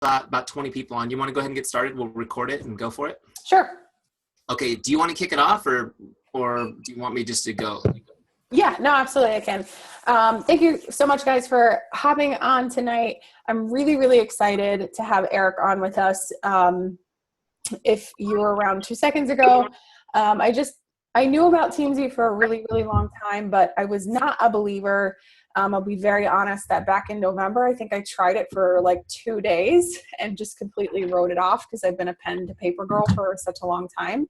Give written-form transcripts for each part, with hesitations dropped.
got about 20 people on. You want to go ahead and get started? We'll record it and go for it. Sure. Okay. Do you want to kick it off or do you want me just to go? Yeah, no, absolutely. I can. Thank you so much, guys, for hopping on tonight. I'm really, really excited to have Eric on with us. If you were around 2 seconds ago, I knew about Teamzy for a really, really long time, but I was not a believer. I'll be very honest that back in November, I think I tried it for like 2 days and just completely wrote it off because I've been a pen to paper girl for such a long time.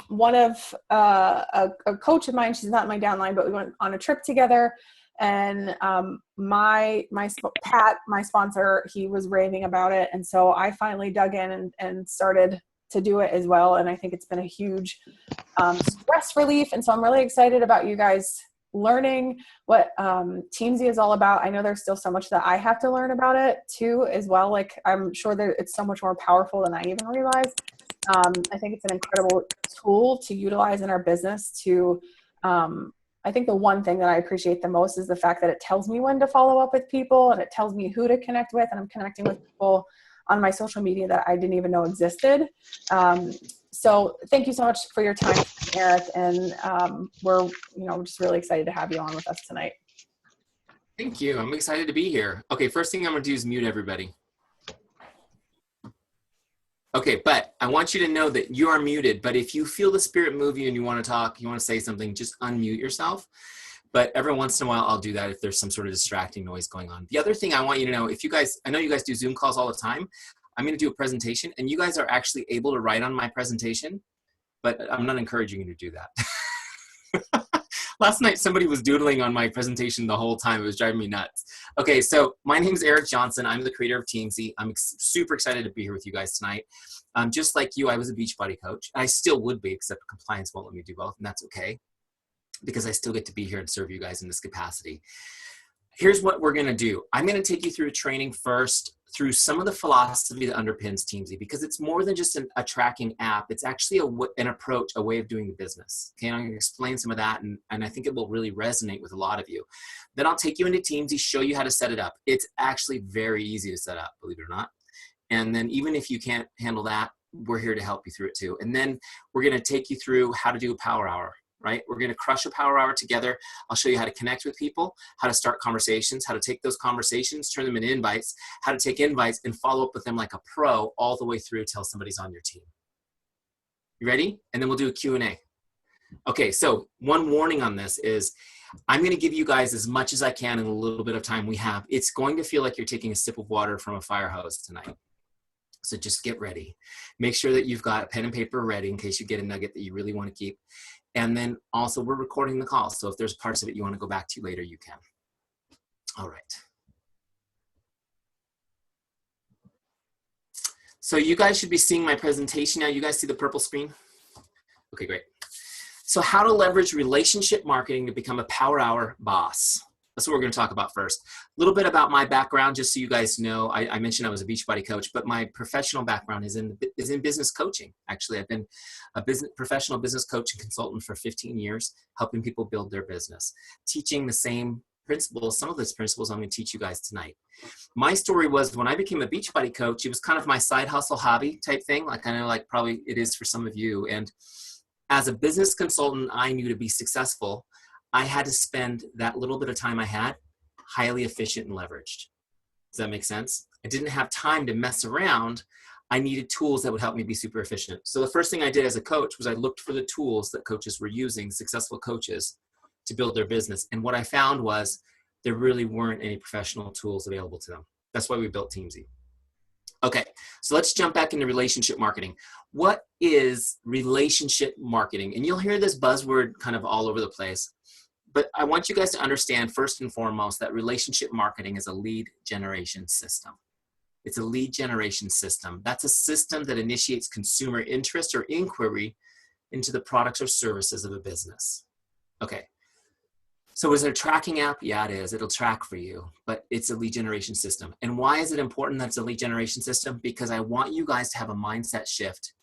One of a coach of mine, she's not in my downline, but we went on a trip together, and Pat, my sponsor, he was raving about it, and so I finally dug in and started to do it as well. And I think it's been a huge stress relief, and so I'm really excited about you guys learning what Teamzy is all about. I know there's still so much that I have to learn about it too as well. Like, I'm sure that it's so much more powerful than I even realized. I think it's an incredible tool to utilize in our business to, I think the one thing that I appreciate the most is the fact that it tells me when to follow up with people, and it tells me who to connect with, and I'm connecting with people on my social media that I didn't even know existed. So thank you so much for your time, Eric, and we're just really excited to have you on with us tonight. Thank you. I'm excited to be here. Okay, first thing I'm going to do is mute everybody. Okay, but I want you to know that you are muted, but if you feel the spirit move you and you want to talk, you want to say something, just unmute yourself. But every once in a while, I'll do that if there's some sort of distracting noise going on. The other thing I want you to know, I know you guys do Zoom calls all the time. I'm going to do a presentation, and you guys are actually able to write on my presentation, but I'm not encouraging you to do that. Last night, somebody was doodling on my presentation the whole time. It was driving me nuts. Okay, so my name is Eric Johnson. I'm the creator of Teamzy. I'm super excited to be here with you guys tonight. Just like you, I was a Beachbody coach. I still would be, except compliance won't let me do both, and that's okay, because I still get to be here and serve you guys in this capacity. Here's what we're going to do. I'm going to take you through a training first, through some of the philosophy that underpins Teamzy, because it's more than just a tracking app. It's actually an approach, a way of doing the business. Okay, I'm going to explain some of that, and I think it will really resonate with a lot of you. Then I'll take you into Teamzy, show you how to set it up. It's actually very easy to set up, believe it or not. And then even if you can't handle that, we're here to help you through it too. And then we're going to take you through how to do a power hour. Right? We're going to crush a power hour together. I'll show you how to connect with people, how to start conversations, how to take those conversations, turn them into invites, how to take invites and follow up with them like a pro all the way through till somebody's on your team. You ready? And then we'll do a Q&A. Okay, so one warning on this is I'm going to give you guys as much as I can in a little bit of time we have. It's going to feel like you're taking a sip of water from a fire hose tonight. So just get ready. Make sure that you've got a pen and paper ready in case you get a nugget that you really want to keep. And then also we're recording the call. So if there's parts of it you want to go back to later, you can. All right. So you guys should be seeing my presentation now. You guys see the purple screen? Okay, great. So how to leverage relationship marketing to become a power hour boss. That's what we're going to talk about first. A little bit about my background, just so you guys know. I mentioned I was a Beachbody coach, but my professional background is in business coaching. Actually, I've been a professional business coach and consultant for 15 years, helping people build their business, teaching the same principles. Some of those principles I'm going to teach you guys tonight. My story was when I became a Beachbody coach, it was kind of my side hustle hobby type thing. Like I know, like probably it is for some of you. And as a business consultant, I knew to be successful, I had to spend that little bit of time I had highly efficient and leveraged. Does that make sense? I didn't have time to mess around. I needed tools that would help me be super efficient. So the first thing I did as a coach was I looked for the tools that coaches were using, successful coaches, to build their business. And what I found was there really weren't any professional tools available to them. That's why we built Teamzy. Okay, so let's jump back into relationship marketing. What is relationship marketing? And you'll hear this buzzword kind of all over the place. But I want you guys to understand first and foremost that relationship marketing is a lead generation system. It's a lead generation system. That's a system that initiates consumer interest or inquiry into the products or services of a business. Okay. So is it a tracking app? Yeah, it is. It'll track for you, but it's a lead generation system. And why is it important that it's a lead generation system? Because I want you guys to have a mindset shift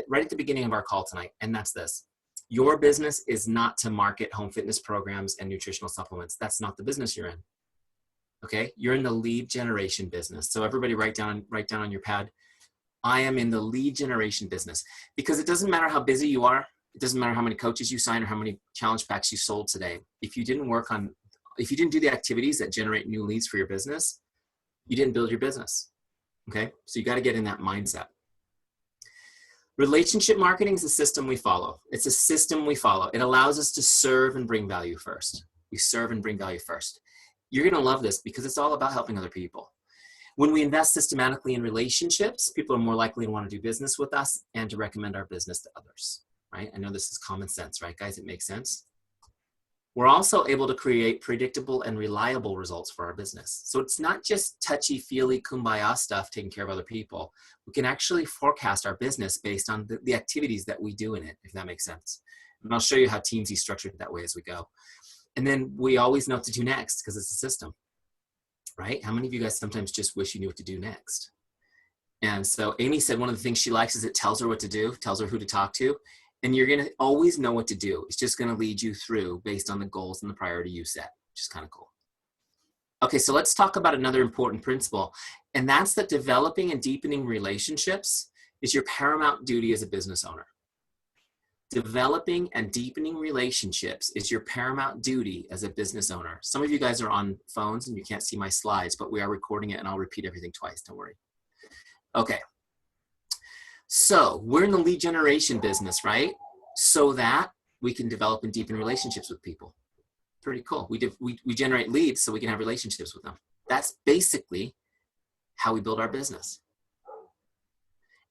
right at the beginning of our call tonight. And that's this. Your business is not to market home fitness programs and nutritional supplements. That's not the business you're in. Okay, you're in the lead generation business. So everybody write down on your pad, I am in the lead generation business. Because it doesn't matter how busy you are, it doesn't matter how many coaches you sign or how many challenge packs you sold today. If you didn't do the activities that generate new leads for your business, you didn't build your business. Okay, so you got to get in that mindset. Relationship marketing is a system we follow. It's a system we follow. It allows us to serve and bring value first. We serve and bring value first. You're going to love this because it's all about helping other people. When we invest systematically in relationships, people are more likely to want to do business with us and to recommend our business to others, right? I know this is common sense, right, guys? It makes sense. We're also able to create predictable and reliable results for our business. So it's not just touchy-feely kumbaya stuff taking care of other people. We can actually forecast our business based on the activities that we do in it, if that makes sense. And I'll show you how Teamzy is structured that way as we go. And then we always know what to do next because it's a system, right? How many of you guys sometimes just wish you knew what to do next? And so Amy said one of the things she likes is it tells her what to do, tells her who to talk to. And you're going to always know what to do. It's just going to lead you through based on the goals and the priority you set, which is kind of cool. Okay, so let's talk about another important principle, and that's that developing and deepening relationships is your paramount duty as a business owner. Developing and deepening relationships is your paramount duty as a business owner. Some of you guys are on phones and you can't see my slides, but we are recording it and I'll repeat everything twice, don't worry. Okay. So we're in the lead generation business, right? So that we can develop and deepen relationships with people. Pretty cool. We generate leads so we can have relationships with them. That's basically how we build our business.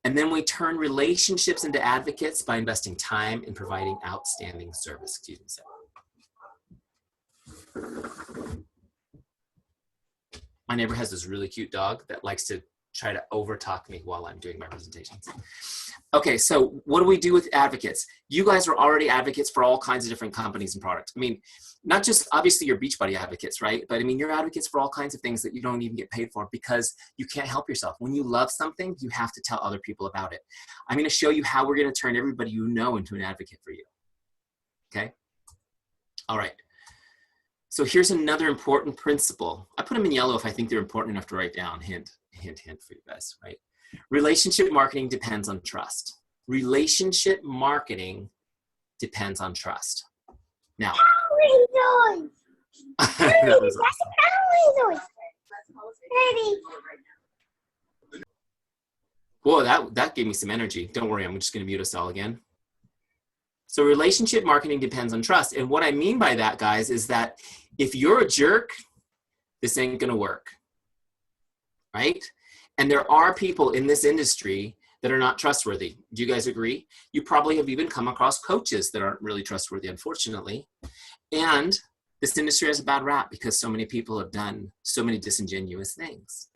And then we turn relationships into advocates by investing time in providing outstanding service. Excuse me. My neighbor has this really cute dog that likes to try to overtalk me while I'm doing my presentations. Okay, so what do we do with advocates? You guys are already advocates for all kinds of different companies and products. I mean, not just obviously your Beachbody advocates, right? But I mean, you're advocates for all kinds of things that you don't even get paid for because you can't help yourself. When you love something, you have to tell other people about it. I'm gonna show you how we're gonna turn everybody you know into an advocate for you, okay? All right. So here's another important principle. I put them in yellow if I think they're important enough to write down. Hint for you guys, right? Relationship marketing depends on trust. Relationship marketing depends on trust. Now, that was awesome. Whoa, that gave me some energy. Don't worry, I'm just gonna mute us all again. So relationship marketing depends on trust. And what I mean by that, guys, is that if you're a jerk, this ain't gonna work, right? And there are people in this industry that are not trustworthy. Do you guys agree? You probably have even come across coaches that aren't really trustworthy, unfortunately. And this industry has a bad rap because so many people have done so many disingenuous things.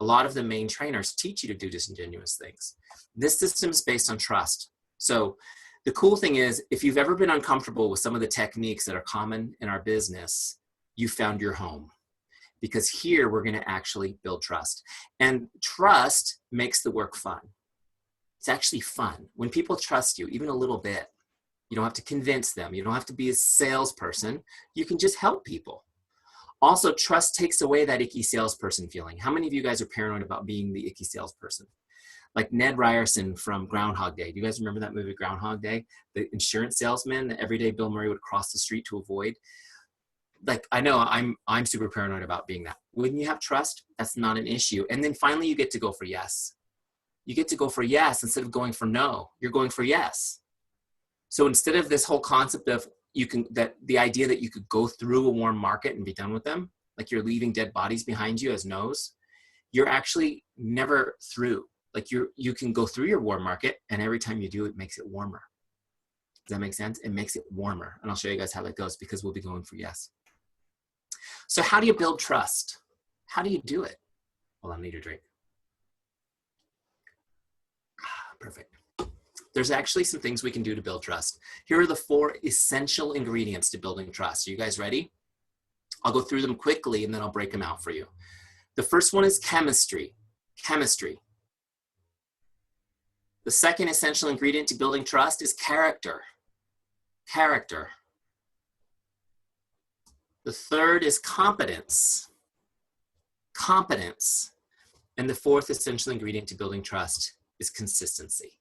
A lot of the main trainers teach you to do disingenuous things. This system is based on trust. So the cool thing is, if you've ever been uncomfortable with some of the techniques that are common in our business, you found your home. Because here we're gonna actually build trust. And trust makes the work fun. It's actually fun. When people trust you, even a little bit, you don't have to convince them. You don't have to be a salesperson. You can just help people. Also, trust takes away that icky salesperson feeling. How many of you guys are paranoid about being the icky salesperson? Like Ned Ryerson from Groundhog Day. Do you guys remember that movie Groundhog Day? The insurance salesman that every day Bill Murray would cross the street to avoid. Like, I know I'm super paranoid about being that. When you have trust, that's not an issue. And then finally you get to go for yes. You get to go for yes instead of going for no. You're going for yes. So instead of this whole concept of the idea that you could go through a warm market and be done with them, like you're leaving dead bodies behind you as no's, you're actually never through. Like you can go through your warm market, and every time you do, it makes it warmer. Does that make sense? It makes it warmer. And I'll show you guys how that goes because we'll be going for yes. So how do you build trust? How do you do it? Hold on, I need a drink. Perfect. There's actually some things we can do to build trust. Here are the 4 essential ingredients to building trust. Are you guys ready? I'll go through them quickly and then I'll break them out for you. The first one is chemistry. Chemistry. The second essential ingredient to building trust is character. Character. The third is competence. competence. And the fourth essential ingredient to building trust is consistency.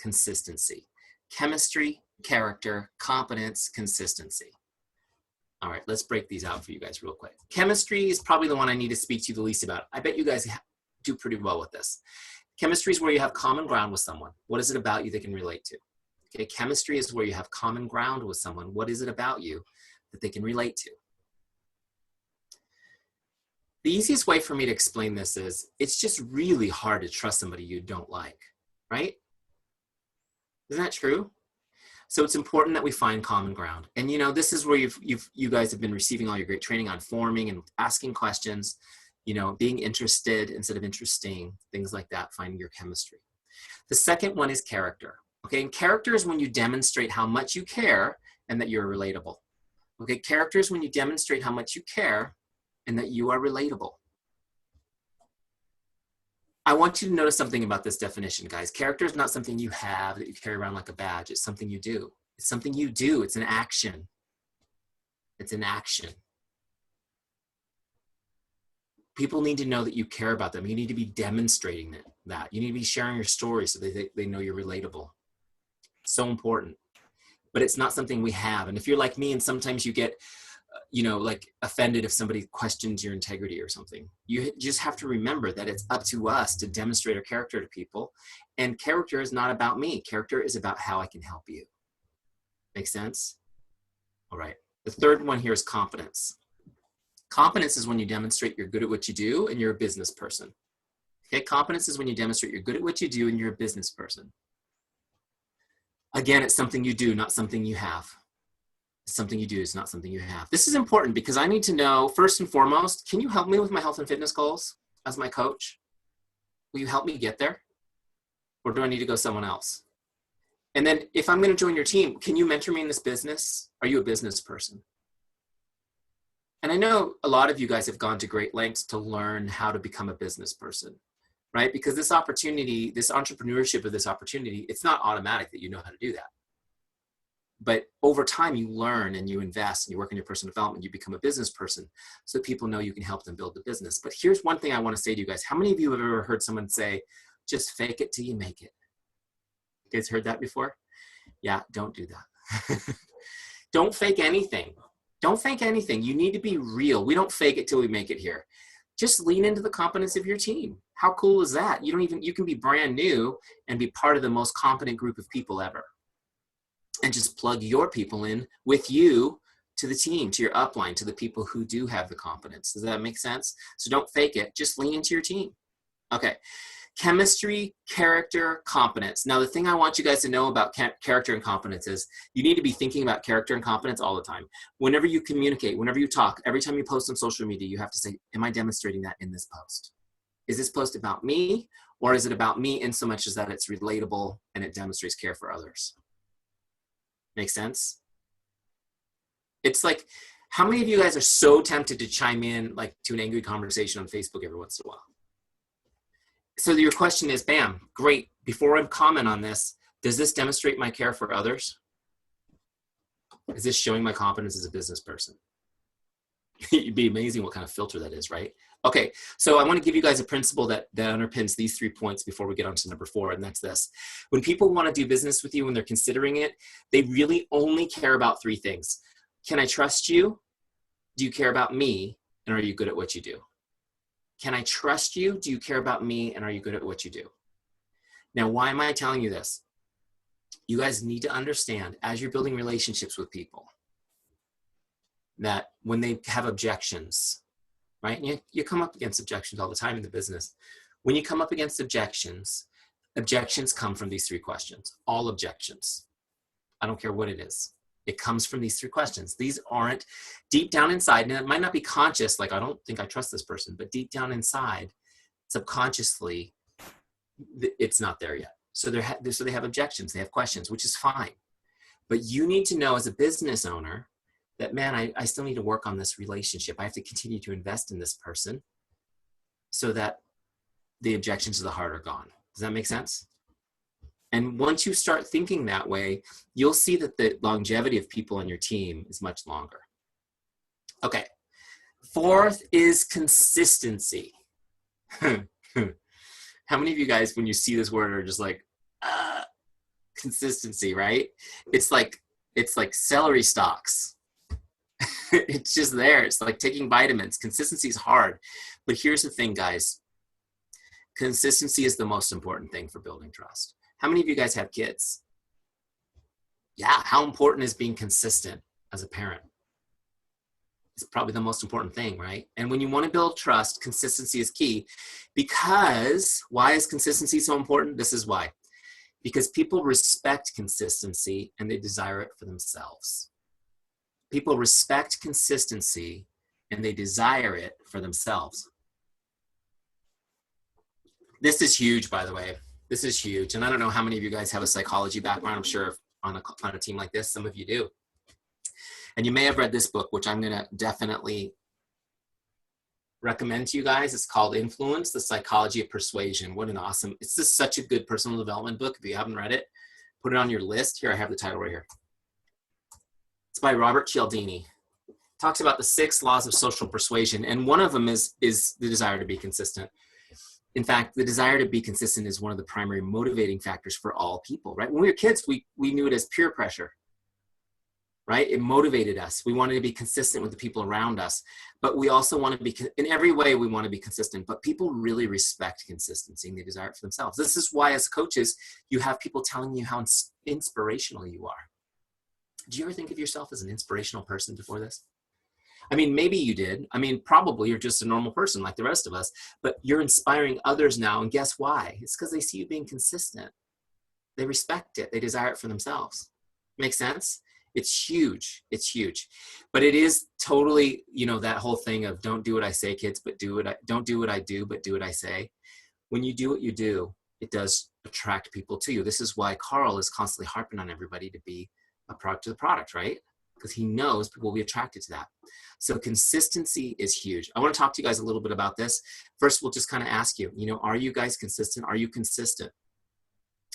Consistency. Chemistry, character, competence, consistency. All right, let's break these out for you guys real quick. Chemistry is probably the one I need to speak to you the least about. I bet you guys do pretty well with this. Chemistry is where you have common ground with someone. What is it about you they can relate to? Okay, chemistry is where you have common ground with someone. What is it about you that they can relate to? The easiest way for me to explain this is it's just really hard to trust somebody you don't like, right? Isn't that true? So it's important that we find common ground. And you know, this is where you guys have been receiving all your great training on forming and asking questions, you know, being interested instead of interesting, things like that, finding your chemistry. The second one is character. Okay, and character is when you demonstrate how much you care and that you're relatable. Okay, character is when you demonstrate how much you care and that you are relatable. I want you to notice something about this definition, guys. Character is not something you have that you carry around like a badge. It's something you do. It's something you do. It's an action. It's an action. People need to know that you care about them. You need to be demonstrating that. You need to be sharing your story so they know you're relatable. So important. But it's not something we have. And if you're like me and sometimes you get, you know, like offended if somebody questions your integrity or something, you just have to remember that it's up to us to demonstrate our character to people. And character is not about me. Character is about how I can help you. Make sense? All right. The third one here is competence. Competence is when you demonstrate you're good at what you do and you're a business person. Okay, competence is when you demonstrate you're good at what you do and you're a business person. Again, it's something you do, not something you have. It's something you do, it's not something you have. This is important because I need to know, first and foremost, can you help me with my health and fitness goals as my coach? Will you help me get there? Or do I need to go someone else? And then if I'm going to join your team, can you mentor me in this business? Are you a business person? And I know a lot of you guys have gone to great lengths to learn how to become a business person, right? Because this opportunity, this entrepreneurship of this opportunity, it's not automatic that you know how to do that. But over time, you learn and you invest and you work on your personal development, you become a business person so people know you can help them build the business. But here's one thing I want to say to you guys. How many of you have ever heard someone say, just fake it till you make it? You guys heard that before? Yeah, don't do that. Don't fake anything. Don't fake anything. You need to be real. We don't fake it till we make it here. Just lean into the competence of your team. How cool is that? You can be brand new and be part of the most competent group of people ever. And just plug your people in with you to the team, to your upline, to the people who do have the competence. Does that make sense? So don't fake it. Just lean into your team. Okay. Chemistry, character, competence. Now, the thing I want you guys to know about character and competence is you need to be thinking about character and competence all the time. Whenever you communicate, whenever you talk, every time you post on social media, you have to say, am I demonstrating that in this post? Is this post about me, or is it about me in so much as that it's relatable and it demonstrates care for others? Make sense? It's like, how many of you guys are so tempted to chime in like to an angry conversation on Facebook every once in a while? So your question is, bam, great. Before I comment on this, does this demonstrate my care for others? Is this showing my competence as a business person? It'd be amazing what kind of filter that is, right? Okay, so I want to give you guys a principle that underpins these 3 points before we get on to number 4, and that's this. When people want to do business with you, when they're considering it, they really only care about 3 things. Can I trust you? Do you care about me? And are you good at what you do? Can I trust you? Do you care about me? And are you good at what you do? Now, why am I telling you this? You guys need to understand, as you're building relationships with people, that when they have objections, right? And you come up against objections all the time in the business. When you come up against objections, objections come from these 3 questions. All objections. I don't care what it is. It comes from these 3 questions. These aren't deep down inside, and it might not be conscious, like I don't think I trust this person, but deep down inside, subconsciously, it's not there yet. So they have objections, they have questions, which is fine. But you need to know as a business owner that, man, I still need to work on this relationship. I have to continue to invest in this person so that the objections to the heart are gone. Does that make sense? And once you start thinking that way, you'll see that the longevity of people on your team is much longer. Okay, Fourth is consistency. How many of you guys, when you see this word, are just like, consistency, right? It's like celery stalks. It's just there. It's like taking vitamins. Consistency is hard. But here's the thing, guys. Consistency is the most important thing for building trust. How many of you guys have kids? Yeah, how important is being consistent as a parent? It's probably the most important thing, right? And when you want to build trust, consistency is key. Because why is consistency so important? This is why. Because people respect consistency and they desire it for themselves. People respect consistency and they desire it for themselves. This is huge, by the way. This is huge. And I don't know how many of you guys have a psychology background. I'm sure on a team like this, some of you do. And you may have read this book, which I'm going to definitely recommend to you guys. It's called Influence, The Psychology of Persuasion. What an awesome, it's just such a good personal development book. If you haven't read it, put it on your list. Here, I have the title right here. It's by Robert Cialdini. It talks about the 6 laws of social persuasion. And one of them is the desire to be consistent. In fact, the desire to be consistent is one of the primary motivating factors for all people, right? When we were kids, we knew it as peer pressure, right? It motivated us. We wanted to be consistent with the people around us, but we also want to be, in every way, we want to be consistent, but people really respect consistency and they desire it for themselves. This is why as coaches, you have people telling you how inspirational you are. Do you ever think of yourself as an inspirational person before this? I mean, maybe you did. I mean, probably you're just a normal person like the rest of us, but you're inspiring others now. And guess why? It's because they see you being consistent. They respect it. They desire it for themselves. Make sense? It's huge. It's huge. But it is totally, that whole thing of don't do what I say, kids, but don't do what I do, but do what I say. When you do what you do, it does attract people to you. This is why Carl is constantly harping on everybody to be a product of the product, right? Because he knows people will be attracted to that. So consistency is huge. I want to talk to you guys a little bit about this. First, we'll just kind of ask you, are you guys consistent? Are you consistent?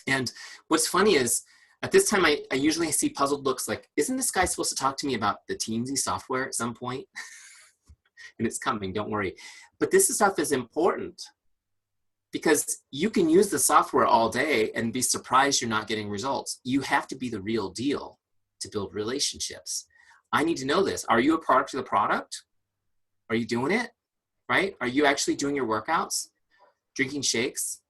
And what's funny is at this time, I usually see puzzled looks like, isn't this guy supposed to talk to me about the Teamzy software at some point? And it's coming, don't worry. But this stuff is important because you can use the software all day and be surprised you're not getting results. You have to be the real deal to build relationships. I need to know this. Are you a product of the product? Are you doing it? Right? Are you actually doing your workouts? Drinking shakes?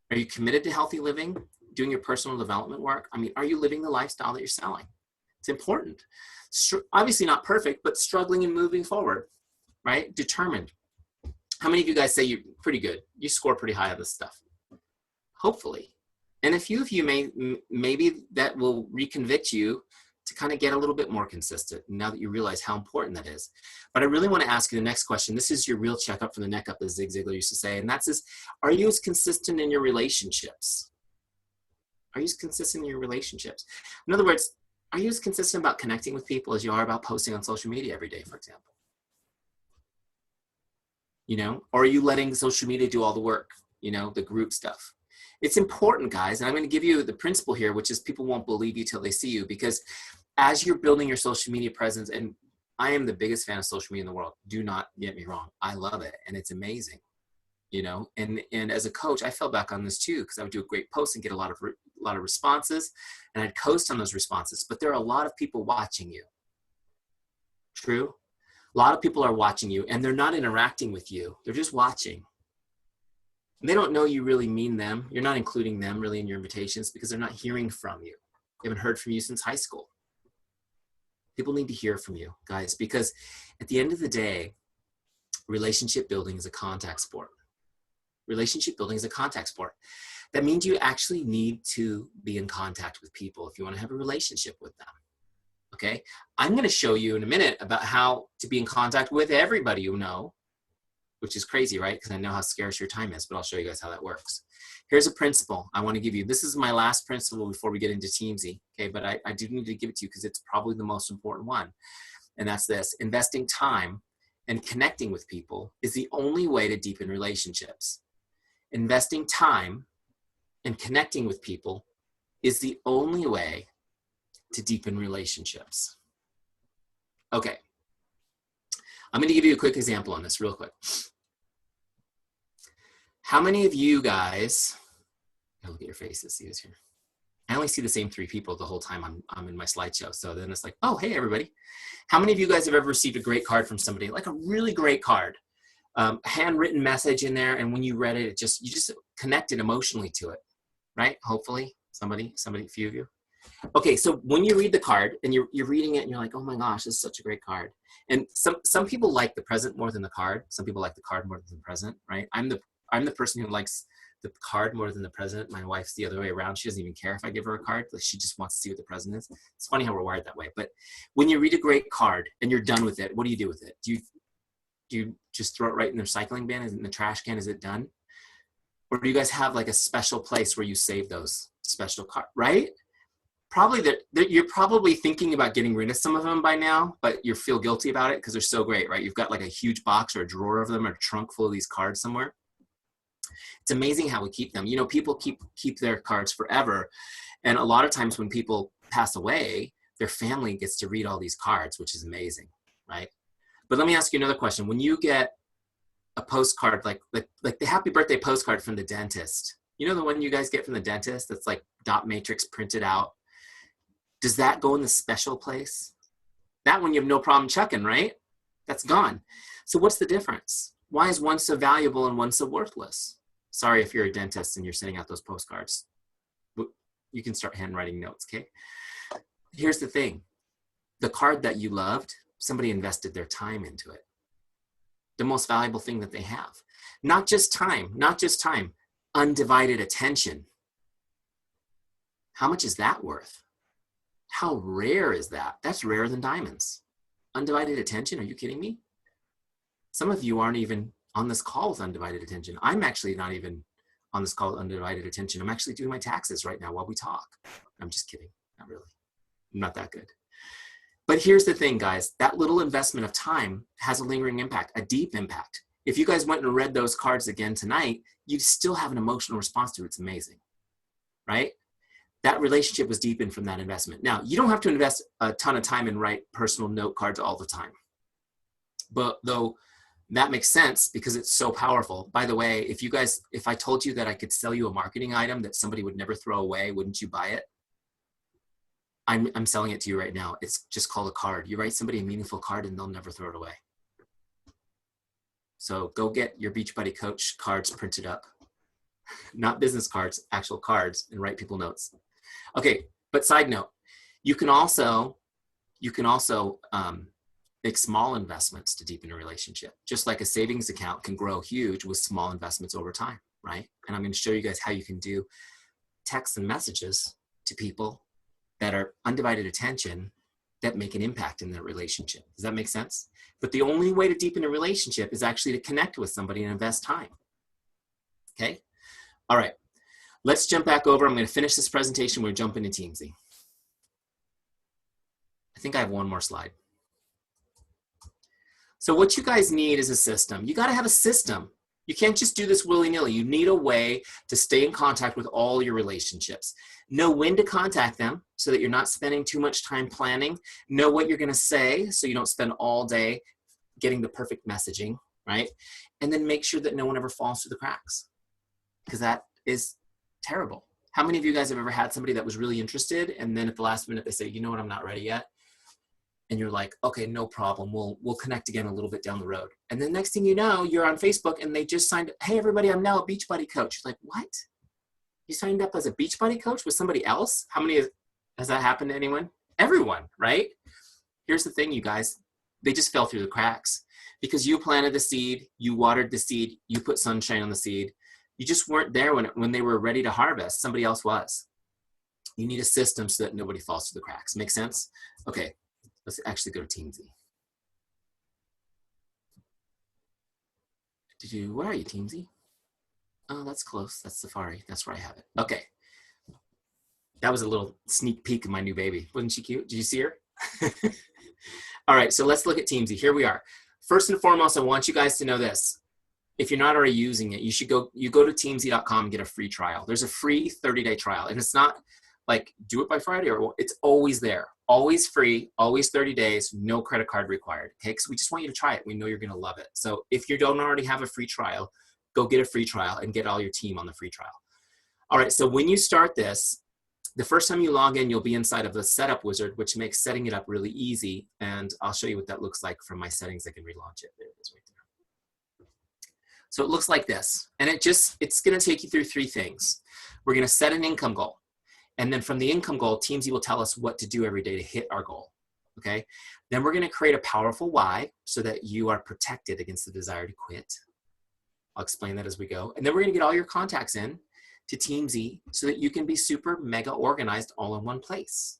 Are you committed to healthy living? Doing your personal development work? I mean, are you living the lifestyle that you're selling? It's important. Obviously not perfect, but struggling and moving forward, right? Determined. How many of you guys say you're pretty good? You score pretty high on this stuff. Hopefully. And a few of you maybe that will reconvict you to kind of get a little bit more consistent now that you realize how important that is. But I really want to ask you the next question. This is your real checkup from the neck up, as Zig Ziglar used to say. And that's this, are you as consistent in your relationships? Are you as consistent in your relationships? In other words, are you as consistent about connecting with people as you are about posting on social media every day, for example? Or are you letting social media do all the work, the group stuff? It's important, guys. And I'm going to give you the principle here, which is people won't believe you till they see you, because as you're building your social media presence, and I am the biggest fan of social media in the world. Do not get me wrong. I love it. And it's amazing, and as a coach, I fell back on this too, because I would do a great post and get a lot of responses, and I'd coast on those responses. But there are a lot of people watching you. True? A lot of people are watching you, and they're not interacting with you. They're just watching. They don't know you really mean them. You're not including them really in your invitations because they're not hearing from you. They haven't heard from you since high school. People need to hear from you, guys, because at the end of the day, relationship building is a contact sport. Relationship building is a contact sport. That means you actually need to be in contact with people if you want to have a relationship with them. Okay? I'm going to show you in a minute about how to be in contact with everybody you know, which is crazy, right? Because I know how scarce your time is, but I'll show you guys how that works. Here's a principle I want to give you. This is my last principle before we get into Teamzy, okay? But I do need to give it to you because it's probably the most important one. And that's this: investing time and connecting with people is the only way to deepen relationships. Investing time and connecting with people is the only way to deepen relationships. Okay. I'm going to give you a quick example on this real quick. How many of you guys, look at your faces, see who's here. I only see the same 3 people the whole time I'm in my slideshow. So then it's like, oh, hey, everybody. How many of you guys have ever received a great card from somebody, like a really great card, handwritten message in there, and when you read it, you just connected emotionally to it, right? Hopefully, somebody, a few of you. Okay, so when you read the card and you're reading it and you're like, oh my gosh, this is such a great card. And some people like the present more than the card. Some people like the card more than the present, right? I'm the person who likes the card more than the present. My wife's the other way around. She doesn't even care if I give her a card. Like, she just wants to see what the present is. It's funny how we're wired that way. But when you read a great card and you're done with it, what do you do with it? Do you just throw it right in the recycling bin? Is it in the trash can? Is it done? Or do you guys have like a special place where you save those special cards, right? Probably that you're probably thinking about getting rid of some of them by now, but you feel guilty about it because they're so great, right? You've got like a huge box or a drawer of them or a trunk full of these cards somewhere. It's amazing how we keep them. You know, people keep their cards forever. And a lot of times when people pass away, their family gets to read all these cards, which is amazing, right? But let me ask you another question. When you get a postcard, like the happy birthday postcard from the dentist, you know, the one you guys get from the dentist that's like dot matrix printed out, does that go in the special place? That one you have no problem checking, right? That's gone. So what's the difference? Why is one so valuable and one so worthless? Sorry if you're a dentist and you're sending out those postcards. You can start handwriting notes, okay? Here's the thing. The card that you loved, somebody invested their time into it. The most valuable thing that they have. Not just time, undivided attention. How much is that worth? How rare is that? That's rarer than diamonds. Undivided attention, are you kidding me? Some of you aren't even on this call with undivided attention. I'm actually not even on this call with undivided attention. I'm actually doing my taxes right now while we talk. I'm just kidding, not really. I'm not that good. But here's the thing, guys, that little investment of time has a lingering impact, a deep impact. If you guys went and read those cards again tonight, you'd still have an emotional response to it. It's amazing, right? That relationship was deepened from that investment. Now, you don't have to invest a ton of time and write personal note cards all the time. But though that makes sense because it's so powerful. By the way, if I told you that I could sell you a marketing item that somebody would never throw away, wouldn't you buy it? I'm selling it to you right now. It's just called a card. You write somebody a meaningful card and they'll never throw it away. So go get your Beachbody Coach cards printed up. Not business cards, actual cards, and write people notes. Okay, but side note, you can also make small investments to deepen a relationship. Just like a savings account can grow huge with small investments over time, right? And I'm going to show you guys how you can do texts and messages to people that are undivided attention that make an impact in their relationship. Does that make sense? But the only way to deepen a relationship is actually to connect with somebody and invest time. Okay? All right. Let's jump back over. I'm going to finish this presentation. We're jumping into Teamzy. I think I have one more slide. So what you guys need is a system. You got to have a system. You can't just do this willy-nilly. You need a way to stay in contact with all your relationships. Know when to contact them so that you're not spending too much time planning. Know what you're going to say so you don't spend all day getting the perfect messaging, right? And then make sure that no one ever falls through the cracks, because that is terrible. How many of you guys have ever had somebody that was really interested and then at the last minute they say, you know what, I'm not ready yet? And you're like, okay, no problem. We'll connect again a little bit down the road. And then next thing you know, you're on Facebook and they just signed, hey, everybody, I'm now a Beachbody coach. You're like, what? You signed up as a Beachbody coach with somebody else? How many has that happened to anyone? Everyone, right? Here's the thing, you guys. They just fell through the cracks because you planted the seed, you watered the seed, you put sunshine on the seed. You just weren't there when they were ready to harvest. Somebody else was. You need a system so that nobody falls through the cracks. Make sense? Okay. Let's actually go to Teamzy. Where are you, Teamzy? Oh, that's close. That's Safari. That's where I have it. Okay. That was a little sneak peek of my new baby. Wasn't she cute? Did you see her? All right, so let's look at Teamzy. Here we are. First and foremost, I want you guys to know this. If you're not already using it, you go to teamzy.com and get a free trial. There's a free 30-day trial. And it's not like do it by Friday, or it's always there. Always free, always 30 days, no credit card required. Okay, because we just want you to try it. We know you're going to love it. So if you don't already have a free trial, go get a free trial and get all your team on the free trial. All right, so when you start this, the first time you log in, you'll be inside of the setup wizard, which makes setting it up really easy. And I'll show you what that looks like from my settings. I can relaunch it. There it is right there. So it looks like this. And it's going to take you through 3 things. We're going to set an income goal. And then from the income goal, Teamzy will tell us what to do every day to hit our goal. Okay. Then we're going to create a powerful why so that you are protected against the desire to quit. I'll explain that as we go. And then we're going to get all your contacts in to Teamzy so that you can be super mega organized all in one place.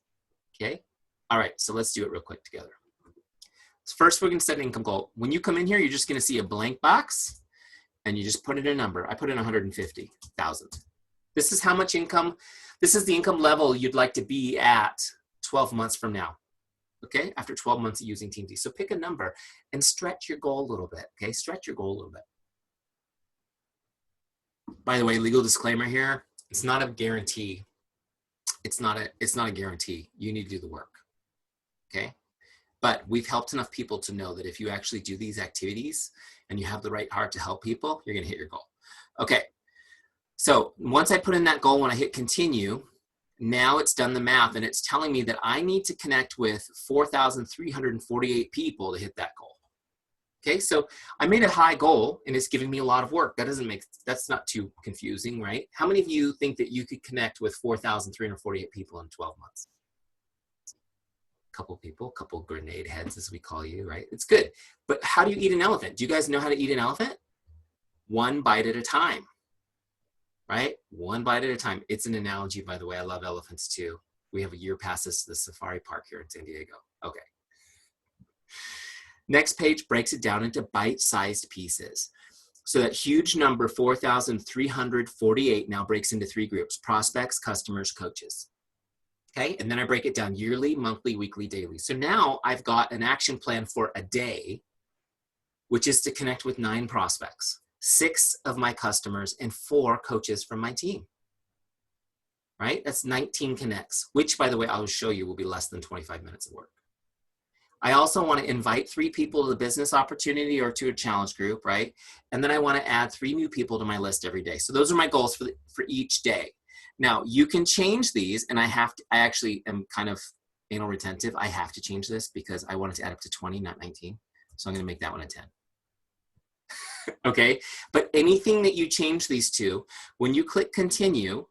Okay. All right. So let's do it real quick together. So first, we're going to set an income goal. When you come in here, you're just going to see a blank box and you just put in a number. I put in 150,000. This is how much income, this is the income level you'd like to be at 12 months from now. Okay. After 12 months of using Teamzy. So pick a number and stretch your goal a little bit. Okay. Stretch your goal a little bit. By the way, legal disclaimer here, it's not a guarantee. It's not a guarantee. You need to do the work. Okay. But we've helped enough people to know that if you actually do these activities and you have the right heart to help people, you're going to hit your goal. Okay. So once I put in that goal, when I hit continue, now it's done the math and it's telling me that I need to connect with 4,348 people to hit that goal. Okay, so I made a high goal and it's giving me a lot of work. That's not too confusing, right? How many of you think that you could connect with 4,348 people in 12 months? Couple people, couple grenade heads as we call you, right? It's good. But how do you eat an elephant? Do you guys know how to eat an elephant? One bite at a time, right? One bite at a time. It's an analogy, by the way. I love elephants too. We have a year passes to the safari park here in San Diego. Okay. Next page breaks it down into bite-sized pieces. So that huge number, 4,348, now breaks into 3 groups: prospects, customers, coaches. Okay, and then I break it down yearly, monthly, weekly, daily. So now I've got an action plan for a day, which is to connect with 9 prospects, 6 of my customers, and 4 coaches from my team. Right? That's 19 connects, which, by the way, I'll show you will be less than 25 minutes of work. I also want to invite 3 people to the business opportunity or to a challenge group, right? And then I want to add 3 new people to my list every day. So those are my goals for each day. Now you can change these, and I actually am kind of anal retentive. I have to change this because I want it to add up to 20, not 19. So I'm going to make that one a 10. Okay. But anything that you change these to, when you click continue,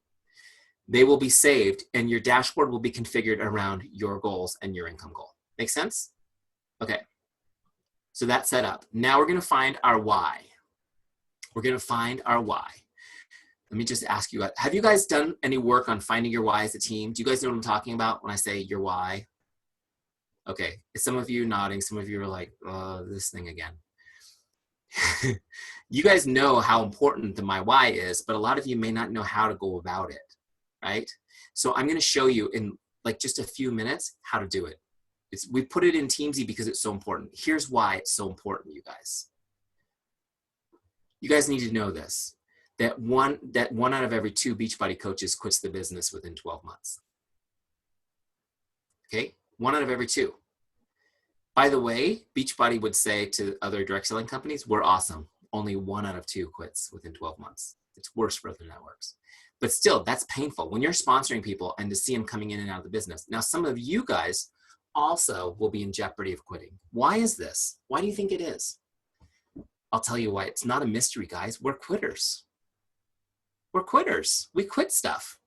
they will be saved and your dashboard will be configured around your goals and your income goal. Make sense? Okay, so that's set up. Now we're going to find our why. We're going to find our why. Let me just ask you, have you guys done any work on finding your why as a team? Do you guys know what I'm talking about when I say your why? Okay, some of you nodding, some of you are like, oh, this thing again. You guys know how important my why is, but a lot of you may not know how to go about it, right? So I'm going to show you in like just a few minutes how to do it. We put it in Teamzy because it's so important. Here's why it's so important, you guys. You guys need to know this, that one out of every 2 Beachbody coaches quits the business within 12 months. Okay, 1 out of every 2. By the way, Beachbody would say to other direct selling companies, we're awesome. Only 1 out of 2 quits within 12 months. It's worse for other networks. But still, that's painful when you're sponsoring people and to see them coming in and out of the business. Now, some of you guys also will be in jeopardy of quitting. Why is this? Why do you think it is? I'll tell you why. It's not a mystery, guys. We're quitters. We're quitters. We quit stuff.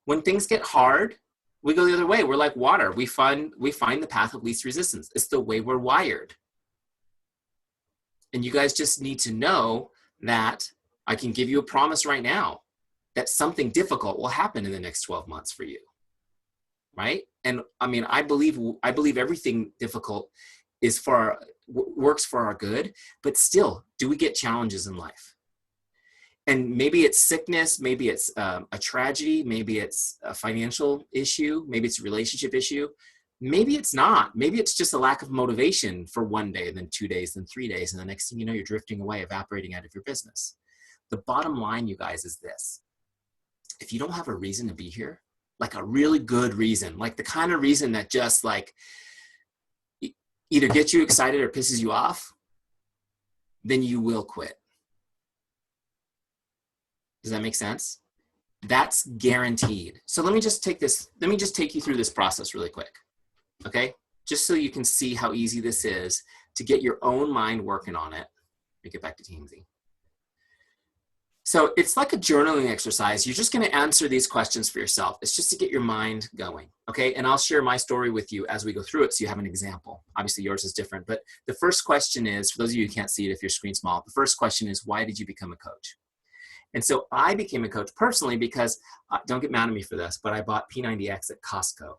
When things get hard, we go the other way. We're like water. We find the path of least resistance. It's the way we're wired. And you guys just need to know that I can give you a promise right now that something difficult will happen in the next 12 months for you. Right? And I mean, I believe everything difficult is works for our good, but still, do we get challenges in life? And maybe it's sickness, maybe it's a tragedy, maybe it's a financial issue, maybe it's a relationship issue, maybe it's not. Maybe it's just a lack of motivation for 1 day, then 2 days, then 3 days, and the next thing you know, you're drifting away, evaporating out of your business. The bottom line, you guys, is this. If you don't have a reason to be here, like a really good reason, like the kind of reason that just like either gets you excited or pisses you off, then you will quit. Does that make sense? That's guaranteed. So let me just take you through this process really quick. Okay? Just so you can see how easy this is to get your own mind working on it. Let me get back to Teamzy. So it's like a journaling exercise. You're just going to answer these questions for yourself. It's just to get your mind going. Okay? And I'll share my story with you as we go through it so you have an example. Obviously yours is different, but the first question is, for those of you who can't see it if your screen's small, the first question is, why did you become a coach? And so I became a coach personally because, don't get mad at me for this, but I bought P90X at Costco.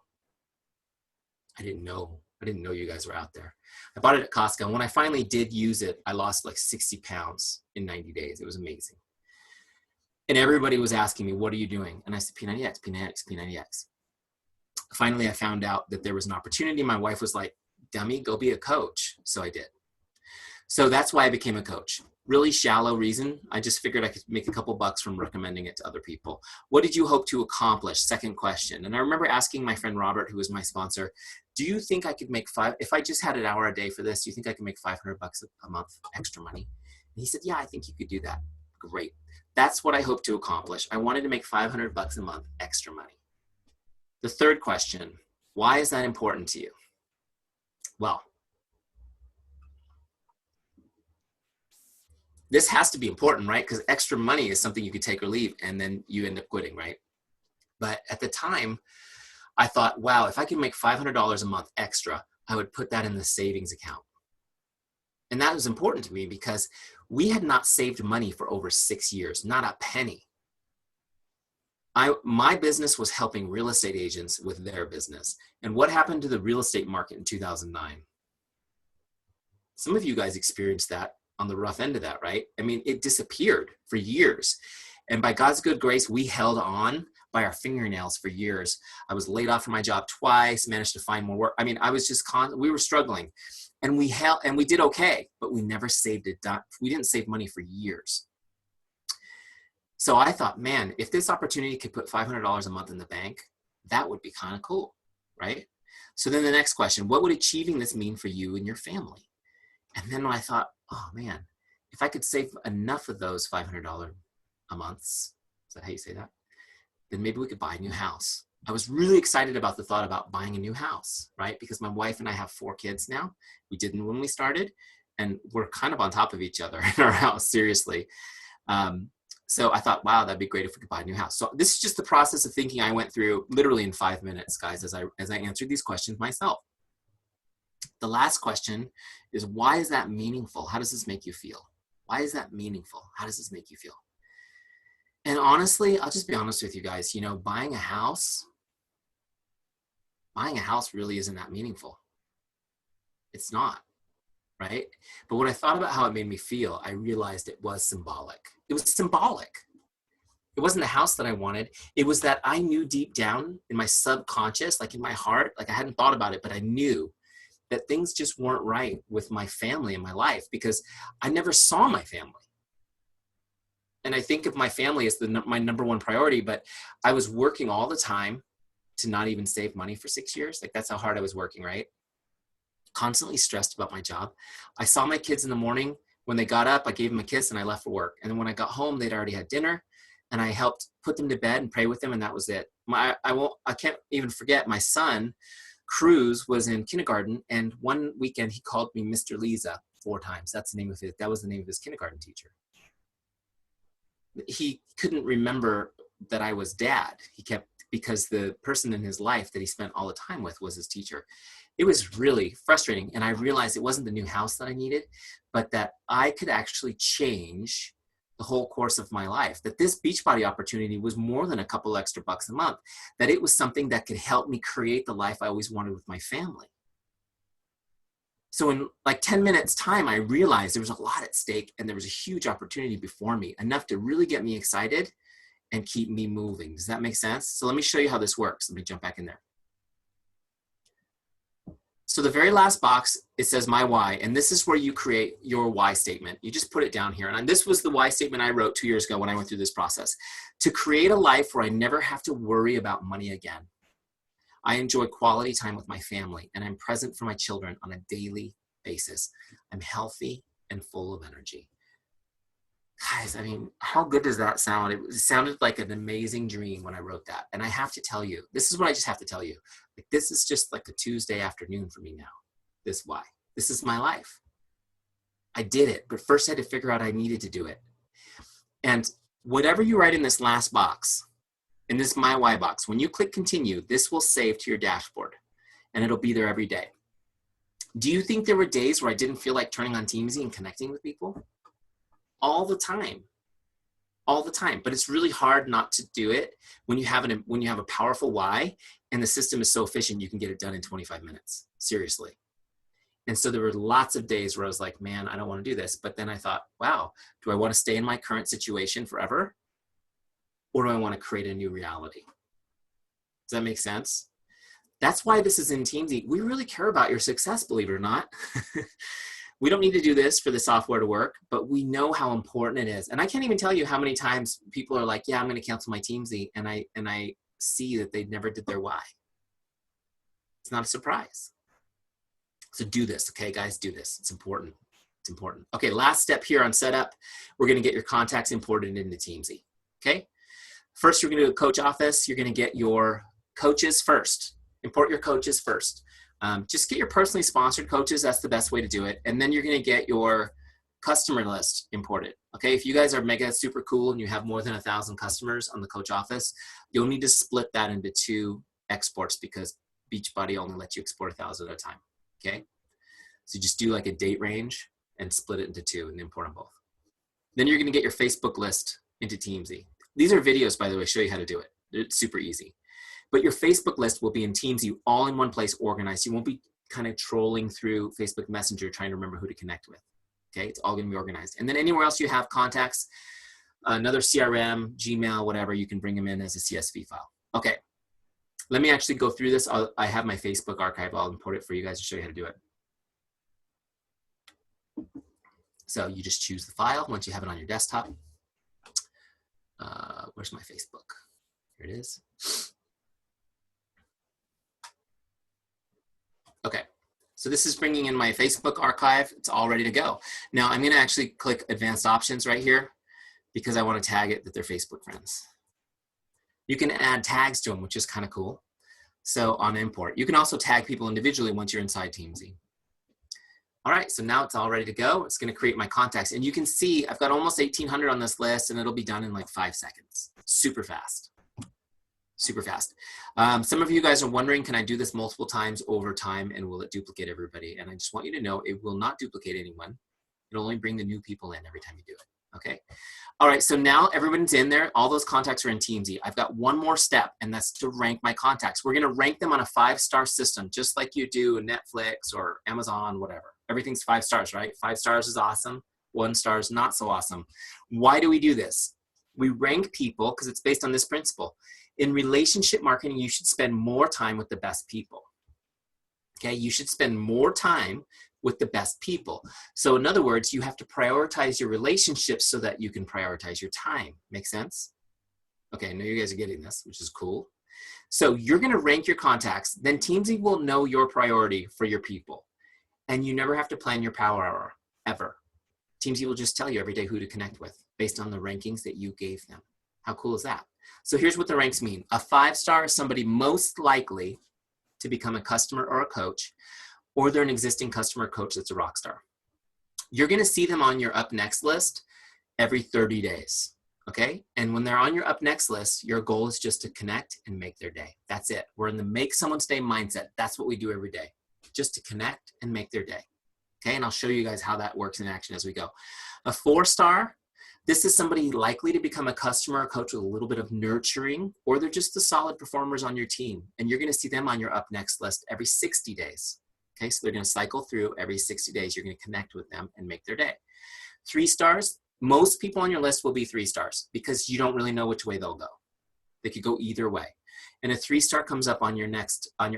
I didn't know you guys were out there. I bought it at Costco. And when I finally did use it, I lost like 60 pounds in 90 days. It was amazing. And everybody was asking me, what are you doing? And I said, P90X, P90X, P90X. Finally, I found out that there was an opportunity. My wife was like, dummy, go be a coach. So I did. So that's why I became a coach. Really shallow reason. I just figured I could make a couple bucks from recommending it to other people. What did you hope to accomplish? Second question. And I remember asking my friend Robert, who was my sponsor, do you think I could make if I just had an hour a day for this, do you think I could make 500 bucks a month extra money? And he said, yeah, I think you could do that. Great. That's what I hope to accomplish. I wanted to make 500 bucks a month extra money. The third question, why is that important to you? Well, this has to be important, right? Because extra money is something you could take or leave, and then you end up quitting, right? But at the time, I thought, wow, if I could make $500 a month extra, I would put that in the savings account. And that was important to me because we had not saved money for over 6 years, not a penny. My business was helping real estate agents with their business. And what happened to the real estate market in 2009? Some of you guys experienced that on the rough end of that, right? I mean, it disappeared for years. And by God's good grace, we held on by our fingernails for years. I was laid off from my job twice, managed to find more work. I mean, I was just we were struggling, and we did okay, but we never saved it. We didn't save money for years. So I thought, man, if this opportunity could put $500 a month in the bank, that would be kind of cool, right? So then the next question, what would achieving this mean for you and your family? And then I thought, oh man, if I could save enough of those $500 a month, is that how you say that? Then maybe we could buy a new house. I was really excited about the thought about buying a new house, right? Because my wife and I have 4 kids now. We didn't when we started, and we're kind of on top of each other in our house, seriously. So I thought, wow, that'd be great if we could buy a new house. So this is just the process of thinking I went through literally in 5 minutes, guys, as I answered these questions myself. The last question is, why is that meaningful? How does this make you feel? Why is that meaningful? How does this make you feel? And honestly, I'll just be honest with you guys, you know, buying a house really isn't that meaningful. It's not, right? But when I thought about how it made me feel, I realized it was symbolic. It was symbolic. It wasn't the house that I wanted. It was that I knew deep down in my subconscious, like in my heart, like I hadn't thought about it, but I knew that things just weren't right with my family and my life because I never saw my family. And I think of my family as my number one priority, but I was working all the time to not even save money for 6 years. Like that's how hard I was working, right? Constantly stressed about my job. I saw my kids in the morning. When they got up, I gave them a kiss and I left for work. And then when I got home, they'd already had dinner and I helped put them to bed and pray with them. And that was it. I can't even forget my son, Cruz, was in kindergarten. And one weekend he called me Mr. Lisa 4 times. That was the name of his kindergarten teacher. He couldn't remember that I was dad. Because the person in his life that he spent all the time with was his teacher. It was really frustrating. And I realized it wasn't the new house that I needed, but that I could actually change the whole course of my life, that this Beachbody opportunity was more than a couple extra bucks a month, that it was something that could help me create the life I always wanted with my family. So in like 10 minutes time, I realized there was a lot at stake and there was a huge opportunity before me, enough to really get me excited and keep me moving. Does that make sense? So let me show you how this works. Let me jump back in there. So the very last box, it says my why, and this is where you create your why statement. You just put it down here. And this was the why statement I wrote 2 years ago when I went through this process. To create a life where I never have to worry about money again. I enjoy quality time with my family, and I'm present for my children on a daily basis. I'm healthy and full of energy. Guys, I mean, how good does that sound? It sounded like an amazing dream when I wrote that. And I have to tell you, this is what I just have to tell you. Like, this is just like a Tuesday afternoon for me now. This why. This is my life. I did it, but first I had to figure out I needed to do it. And whatever you write in this last box, in this my why box, when you click continue, this will save to your dashboard and it'll be there every day. Do you think there were days where I didn't feel like turning on Teamzy and connecting with people? All the time, but it's really hard not to do it when you have a powerful why and the system is so efficient you can get it done in 25 minutes, seriously. And so there were lots of days where I was like, man, I don't want to do this. But then I thought, wow, do I want to stay in my current situation forever? Or do I want to create a new reality? Does that make sense? That's why this is in Teamzy. We really care about your success, believe it or not. We don't need to do this for the software to work, but we know how important it is. And I can't even tell you how many times people are like, yeah, I'm going to cancel my Teamzy. And I see that they never did their why. It's not a surprise. So do this, okay, guys, do this. It's important. It's important. Okay, last step here on setup. We're going to get your contacts imported into Teamzy, okay? First, you're going to do a coach office. You're going to get your coaches first. Import your coaches first. Just get your personally sponsored coaches. That's the best way to do it. And then you're going to get your customer list imported. Okay, if you guys are mega super cool and you have more than 1,000 customers on the coach office, you'll need to split that into 2 exports because Beachbody only lets you export 1,000 at a time. Okay, so just do like a date range and split it into 2 and import them both. Then you're going to get your Facebook list into Teamzy. These are videos, by the way, show you how to do it. It's super easy. But your Facebook list will be in Teamzy all in one place, organized. You won't be kind of trolling through Facebook Messenger trying to remember who to connect with. Okay, it's all going to be organized. And then anywhere else you have contacts, another CRM, Gmail, whatever, you can bring them in as a CSV file. Okay, let me actually go through this. I have my Facebook archive. I'll import it for you guys to show you how to do it. So you just choose the file once you have it on your desktop. Where's my Facebook? Here it is. Okay, so this is bringing in my Facebook archive. It's all ready to go. Now I'm gonna actually click advanced options right here because I wanna tag it that they're Facebook friends. You can add tags to them, which is kind of cool. So on import, you can also tag people individually once you're inside Teamzy. All right, so now it's all ready to go. It's gonna create my contacts. And you can see I've got almost 1,800 on this list and it'll be done in like 5 seconds. Super fast. Super fast. Some of you guys are wondering, can I do this multiple times over time and will it duplicate everybody? And I just want you to know it will not duplicate anyone. It'll only bring the new people in every time you do it, okay? All right, so now everyone's in there. All those contacts are in Teamzy. I've got one more step and that's to rank my contacts. We're gonna rank them on a 5-star system, just like you do in Netflix or Amazon, whatever. Everything's 5 stars, right? 5 stars is awesome. 1 star is not so awesome. Why do we do this? We rank people because it's based on this principle. In relationship marketing, you should spend more time with the best people. Okay, you should spend more time with the best people. So in other words, you have to prioritize your relationships so that you can prioritize your time. Make sense? Okay, I know you guys are getting this, which is cool. So you're gonna rank your contacts, then Teamzy will know your priority for your people. And you never have to plan your power hour, ever. Teamzy will just tell you every day who to connect with based on the rankings that you gave them. How cool is that? So here's what the ranks mean. A 5-star is somebody most likely to become a customer or a coach, or they're an existing customer or coach that's a rock star. You're gonna see them on your up next list every 30 days, okay? And when they're on your up next list, your goal is just to connect and make their day. That's it. We're in the make someone's day mindset. That's what we do every day, just to connect and make their day, okay? And I'll show you guys how that works in action as we go. A 4-star, this is somebody likely to become a customer or coach with a little bit of nurturing, or they're just the solid performers on your team. And you're gonna see them on your up next list every 60 days. Okay, so they're gonna cycle through every 60 days. You're gonna connect with them and make their day. 3 stars, most people on your list will be 3 stars because you don't really know which way they'll go. They could go either way. And a 3-star comes up on your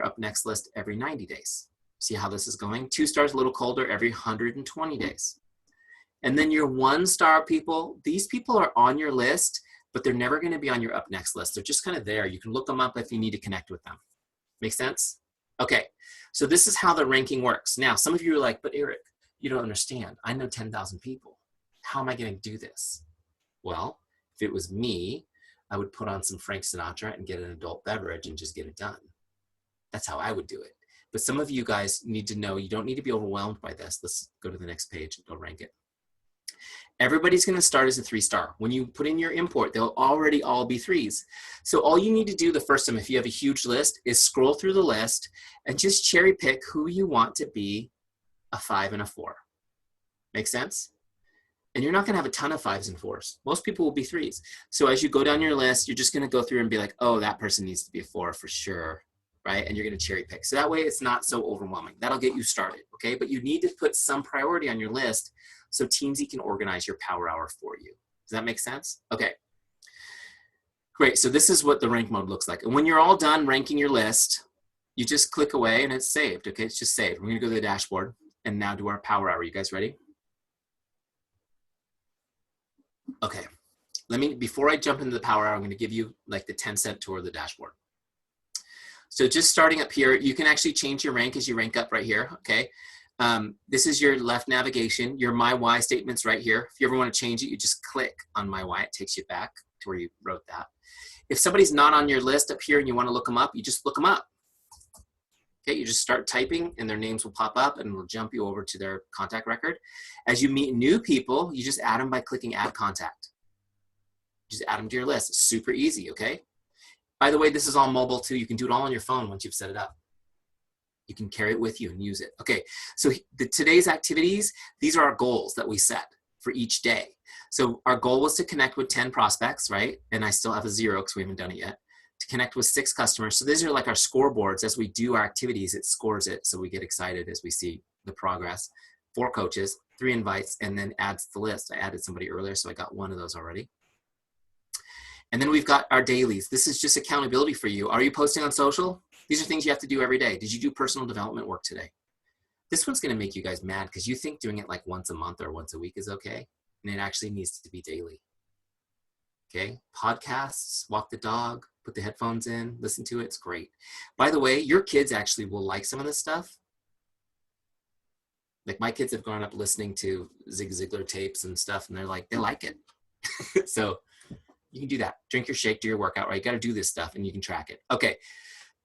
up next list every 90 days. See how this is going? 2 stars, a little colder, every 120 days. And then your 1-star people, these people are on your list, but they're never going to be on your up next list. They're just kind of there. You can look them up if you need to connect with them. Make sense? Okay, so this is how the ranking works. Now, some of you are like, but Eric, you don't understand. I know 10,000 people. How am I going to do this? Well, if it was me, I would put on some Frank Sinatra and get an adult beverage and just get it done. That's how I would do it. But some of you guys need to know you don't need to be overwhelmed by this. Let's go to the next page and go rank it. Everybody's going to start as a 3-star. When you put in your import, they'll already all be 3s. So all you need to do the first time, if you have a huge list, is scroll through the list and just cherry pick who you want to be a 5 and a 4. Make sense? And you're not going to have a ton of 5s and 4s. Most people will be 3s. So as you go down your list, you're just going to go through and be like, oh, that person needs to be a 4 for sure. Right? And you're going to cherry pick. So that way it's not so overwhelming. That'll get you started. Okay. But you need to put some priority on your list so Teamzy can organize your power hour for you. Does that make sense? Okay. Great. So this is what the rank mode looks like. And when you're all done ranking your list, you just click away and it's saved. Okay. It's just saved. We're going to go to the dashboard and now do our power hour. You guys ready? Okay. Before I jump into the power hour, I'm going to give you like the 10-cent tour of the dashboard. So just starting up here, you can actually change your rank as you rank up right here, okay? This is your left navigation, your My Why statements right here. If you ever want to change it, you just click on My Why. It takes you back to where you wrote that. If somebody's not on your list up here and you want to look them up, you just look them up. Okay, you just start typing and their names will pop up and will jump you over to their contact record. As you meet new people, you just add them by clicking Add Contact. Just add them to your list. It's super easy, okay? By the way, this is all mobile too. You can do it all on your phone once you've set it up. You can carry it with you and use it. Okay, so today's activities, these are our goals that we set for each day. So our goal was to connect with 10 prospects, right? And I still have a 0 because we haven't done it yet. To connect with 6 customers. So these are like our scoreboards. As we do our activities, it scores it. So we get excited as we see the progress. 4 coaches, 3 invites, and then adds to the list. I added somebody earlier, so I got 1 of those already. And then we've got our dailies. This is just accountability for you. Are you posting on social? These are things you have to do every day. Did you do personal development work today? This one's going to make you guys mad because you think doing it like once a month or once a week is okay. And it actually needs to be daily. Okay. Podcasts, walk the dog, put the headphones in, listen to it. It's great. By the way, your kids actually will like some of this stuff. Like my kids have grown up listening to Zig Ziglar tapes and stuff, and they like it. So you can do that. Drink your shake, do your workout, right? You got to do this stuff and you can track it. Okay.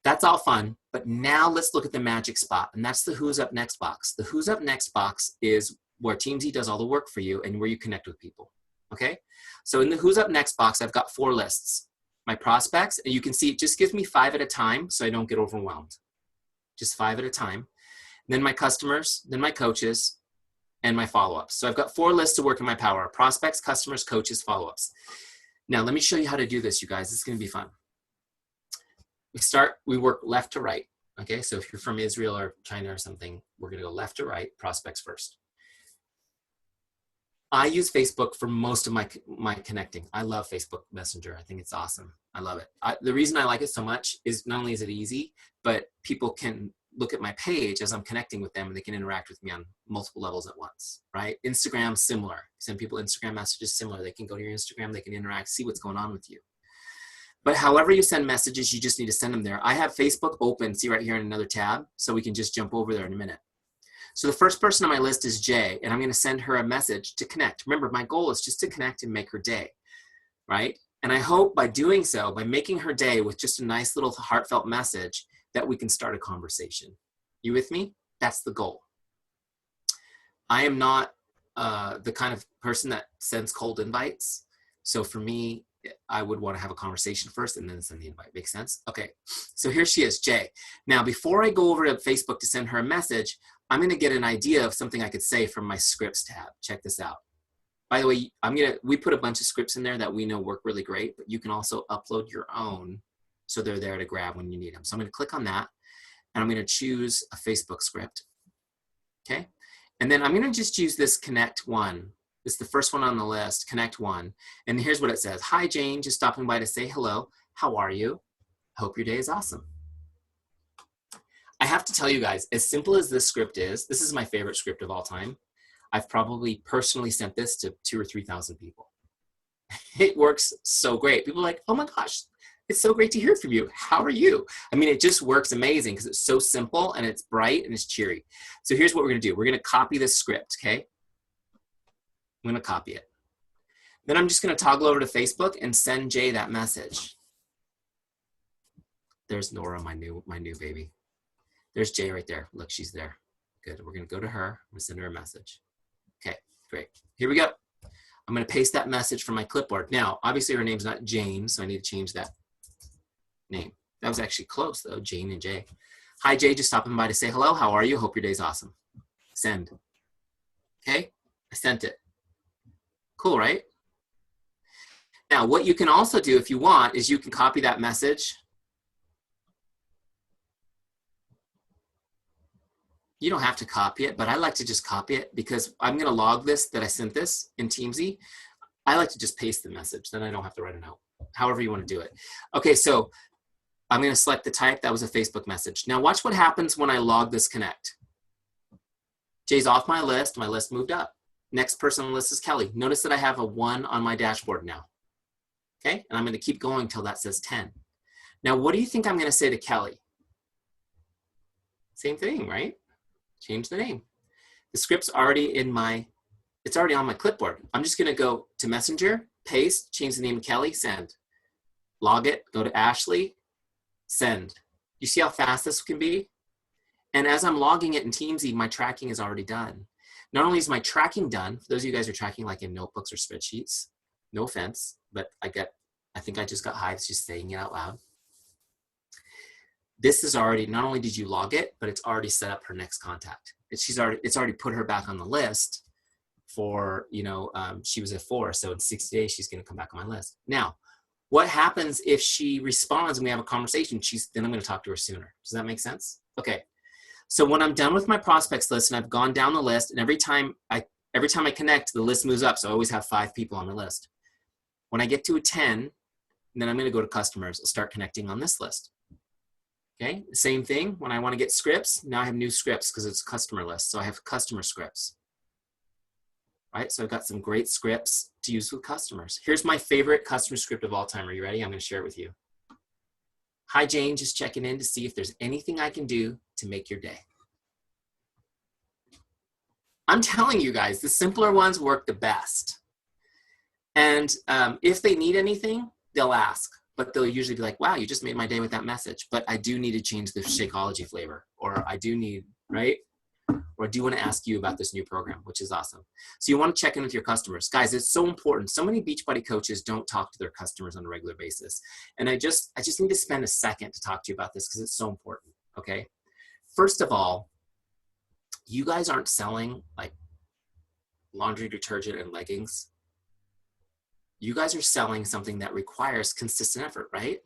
That's all fun. But now let's look at the magic spot. And that's the Who's Up Next box. The Who's Up Next box is where Teamzy does all the work for you and where you connect with people. Okay. So in the Who's Up Next box, I've got 4 lists. My prospects, and you can see it just gives me 5 at a time so I don't get overwhelmed. Just 5 at a time. Then my customers, then my coaches, and my follow-ups. So I've got 4 lists to work in my power: prospects, customers, coaches, follow-ups. Now, let me show you how to do this, you guys. This is going to be fun. We work left to right. Okay, so if you're from Israel or China or something, we're going to go left to right, prospects first. I use Facebook for most of my connecting. I love Facebook Messenger. I think it's awesome. I love it. The reason I like it so much is not only is it easy, but people can look at my page as I'm connecting with them and they can interact with me on multiple levels at once, right? Instagram, similar. Send people Instagram messages, similar. They can go to your Instagram, they can interact, see what's going on with you. But however you send messages, you just need to send them there. I have Facebook open, see right here in another tab, so we can just jump over there in a minute. So the first person on my list is Jay, and I'm going to send her a message to connect. Remember, my goal is just to connect and make her day, right? And I hope by doing so, by making her day with just a nice little heartfelt message, that we can start a conversation. You with me? That's the goal. I am not the kind of person that sends cold invites. So for me, I would want to have a conversation first and then send the invite. Make sense? Okay. So here she is, Jay. Now, before I go over to Facebook to send her a message, I'm going to get an idea of something I could say from my scripts tab. Check this out. By the way, we put a bunch of scripts in there that we know work really great, but you can also upload your own so they're there to grab when you need them. So I'm going to click on that and I'm going to choose a Facebook script. Okay. And then I'm going to just use this connect one. It's the first one on the list, connect one. And here's what it says. Hi, Jane, just stopping by to say hello. How are you? Hope your day is awesome. I have to tell you guys, as simple as this script is, this is my favorite script of all time. I've probably personally sent this to 2,000 or 3,000 people. It works so great. People are like, oh my gosh, it's so great to hear from you. How are you? I mean, it just works amazing because it's so simple and it's bright and it's cheery. So here's what we're going to do. We're going to copy this script, okay? I'm going to copy it. Then I'm just going to toggle over to Facebook and send Jay that message. There's Nora, my new baby. There's Jay right there. Look, she's there. Good. We're going to go to her. I'm going to send her a message. Okay, great. Here we go. I'm going to paste that message from my clipboard. Now, obviously her name's not Jane, so I need to change that name. That was actually close though, Jane and Jay. Hi Jay, just stopping by to say hello. How are you? Hope your day's awesome. Send. Okay, I sent it. Cool, right? Now, what you can also do if you want is you can copy that message. You don't have to copy it, but I like to just copy it because I'm going to log this that I sent this in Teamzy. I like to just paste the message. Then I don't have to write a note. However you want to do it. Okay, so I'm going to select the type. That was a Facebook message. Now watch what happens when I log this connect. Jay's off my list. My list moved up. Next person on the list is Kelly. Notice that I have a 1 on my dashboard now. Okay, and I'm going to keep going until that says 10. Now, what do you think I'm going to say to Kelly? Same thing, right? Change the name. The script's already it's already on my clipboard. I'm just gonna go to Messenger, paste, change the name to Kelly, send. Log it, go to Ashley, send. You see how fast this can be? And as I'm logging it in Teamzy, my tracking is already done. Not only is my tracking done, for those of you guys who are tracking like in notebooks or spreadsheets, no offense, but I think I just got hives just saying it out loud. This is already, not only did you log it, but it's already set up her next contact. It's already put her back on the list for, she was a 4, so in 60 days, she's gonna come back on my list. Now, what happens if she responds and we have a conversation? Then I'm gonna talk to her sooner. Does that make sense? Okay, so when I'm done with my prospects list and I've gone down the list, and every time I connect, the list moves up, so I always have 5 people on the list. When I get to a 10, then I'm gonna go to customers. I'll start connecting on this list. Okay, same thing. When I want to get scripts, now I have new scripts because it's a customer list. So I have customer scripts. Right, so I've got some great scripts to use with customers. Here's my favorite customer script of all time. Are you ready? I'm going to share it with you. Hi, Jane, just checking in to see if there's anything I can do to make your day. I'm telling you guys, the simpler ones work the best. And if they need anything, they'll ask. But they'll usually be like, wow, you just made my day with that message. But I do need to change the Shakeology flavor. Or I do need, right? Or I do want to ask you about this new program, which is awesome. So you want to check in with your customers. Guys, it's so important. So many Beachbody coaches don't talk to their customers on a regular basis. And I just need to spend a second to talk to you about this because it's so important, okay? First of all, you guys aren't selling like laundry detergent and leggings. You guys are selling something that requires consistent effort, right?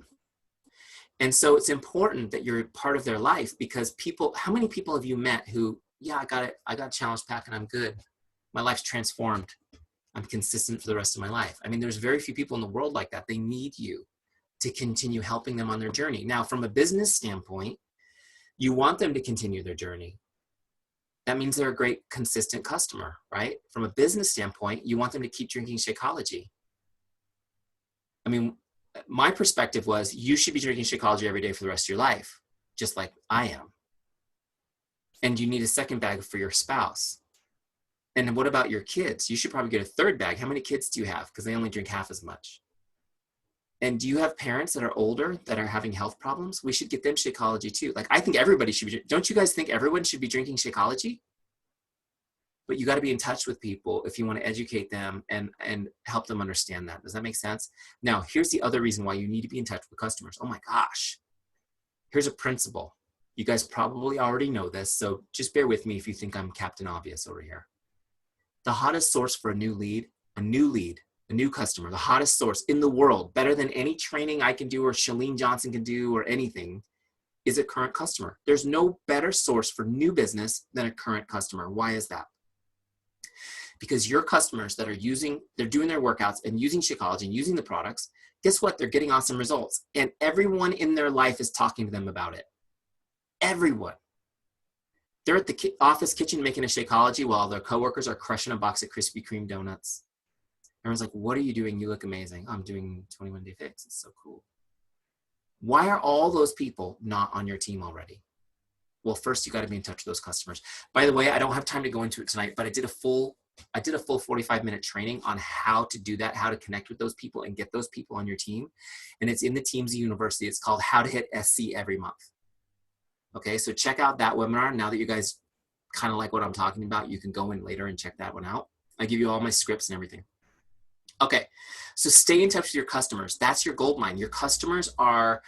And so it's important that you're part of their life because how many people have you met who, yeah, I got a challenge pack and I'm good. My life's transformed. I'm consistent for the rest of my life. I mean, there's very few people in the world like that. They need you to continue helping them on their journey. Now, from a business standpoint, you want them to continue their journey. That means they're a great, consistent customer, right? From a business standpoint, you want them to keep drinking Shakeology. I mean, my perspective was you should be drinking Shakeology every day for the rest of your life, just like I am. And you need a second bag for your spouse. And what about your kids? You should probably get a third bag. How many kids do you have? Because they only drink half as much. And do you have parents that are older that are having health problems? We should get them Shakeology too. Like, I think everybody should be, don't you guys think everyone should be drinking Shakeology? But you got to be in touch with people if you want to educate them and help them understand that. Does that make sense? Now, here's the other reason why you need to be in touch with customers. Oh my gosh. Here's a principle. You guys probably already know this, so just bear with me if you think I'm Captain Obvious over here. The hottest source for a new customer, the hottest source in the world, better than any training I can do or Chalene Johnson can do or anything, is a current customer. There's no better source for new business than a current customer. Why is that? Because your customers that are they're doing their workouts and using Shakeology and using the products, guess what? They're getting awesome results. And everyone in their life is talking to them about it. Everyone. They're at the office kitchen making a Shakeology while their coworkers are crushing a box of Krispy Kreme donuts. Everyone's like, what are you doing? You look amazing. I'm doing 21 Day Fix. It's so cool. Why are all those people not on your team already? Well, first you got to be in touch with those customers. By the way, I don't have time to go into it tonight, but I did a full 45-minute training on how to do that, how to connect with those people and get those people on your team. And it's in the Teamzy University. It's called How to Hit SC Every Month. Okay, so check out that webinar. Now that you guys kind of like what I'm talking about, you can go in later and check that one out. I give you all my scripts and everything. Okay, so stay in touch with your customers. That's your gold mine. Your customers are,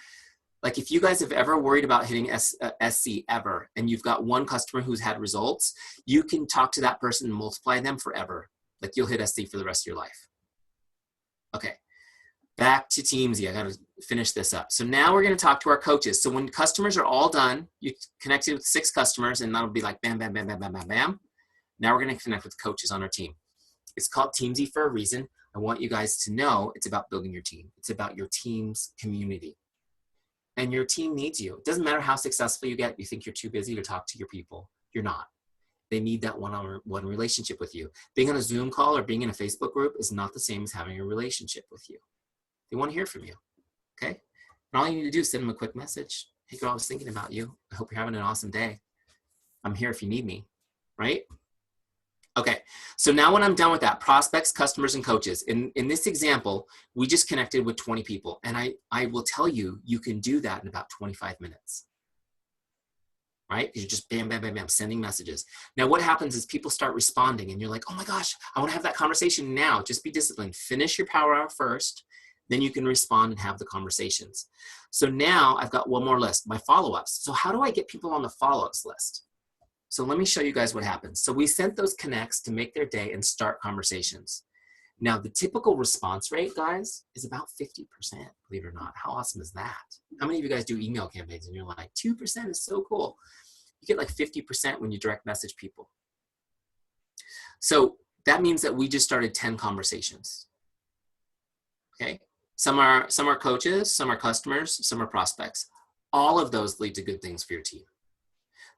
like, if you guys have ever worried about hitting SC ever, and you've got one customer who's had results, you can talk to that person and multiply them forever. Like, you'll hit SC for the rest of your life. Okay, back to Teamzy. I gotta finish this up. So now we're gonna talk to our coaches. So when customers are all done, you connected with 6 customers, and that'll be like bam, bam, bam, bam, bam, bam, bam. Now we're gonna connect with coaches on our team. It's called Teamzy for a reason. I want you guys to know it's about building your team. It's about your team's community. And your team needs you. It doesn't matter how successful you get. You think you're too busy to talk to your people. You're not. They need that one-on-one relationship with you. Being on a Zoom call or being in a Facebook group is not the same as having a relationship with you. They want to hear from you, okay? And all you need to do is send them a quick message. Hey girl, I was thinking about you. I hope you're having an awesome day. I'm here if you need me, right? Okay, so now when I'm done with that, prospects, customers, and coaches. In this example, we just connected with 20 people. And I will tell you, you can do that in about 25 minutes, right? You're just bam, bam, bam, bam, sending messages. Now what happens is people start responding and you're like, oh my gosh, I wanna have that conversation now. Just be disciplined. Finish your power hour first, then you can respond and have the conversations. So now I've got one more list, my follow-ups. So how do I get people on the follow-ups list? So let me show you guys what happens. So we sent those connects to make their day and start conversations. Now the typical response rate, guys, is about 50%, believe it or not. How awesome is that? How many of you guys do email campaigns and you're like, 2% is so cool. You get like 50% when you direct message people. So that means that we just started 10 conversations, okay? Some are coaches, some are customers, some are prospects. All of those lead to good things for your team.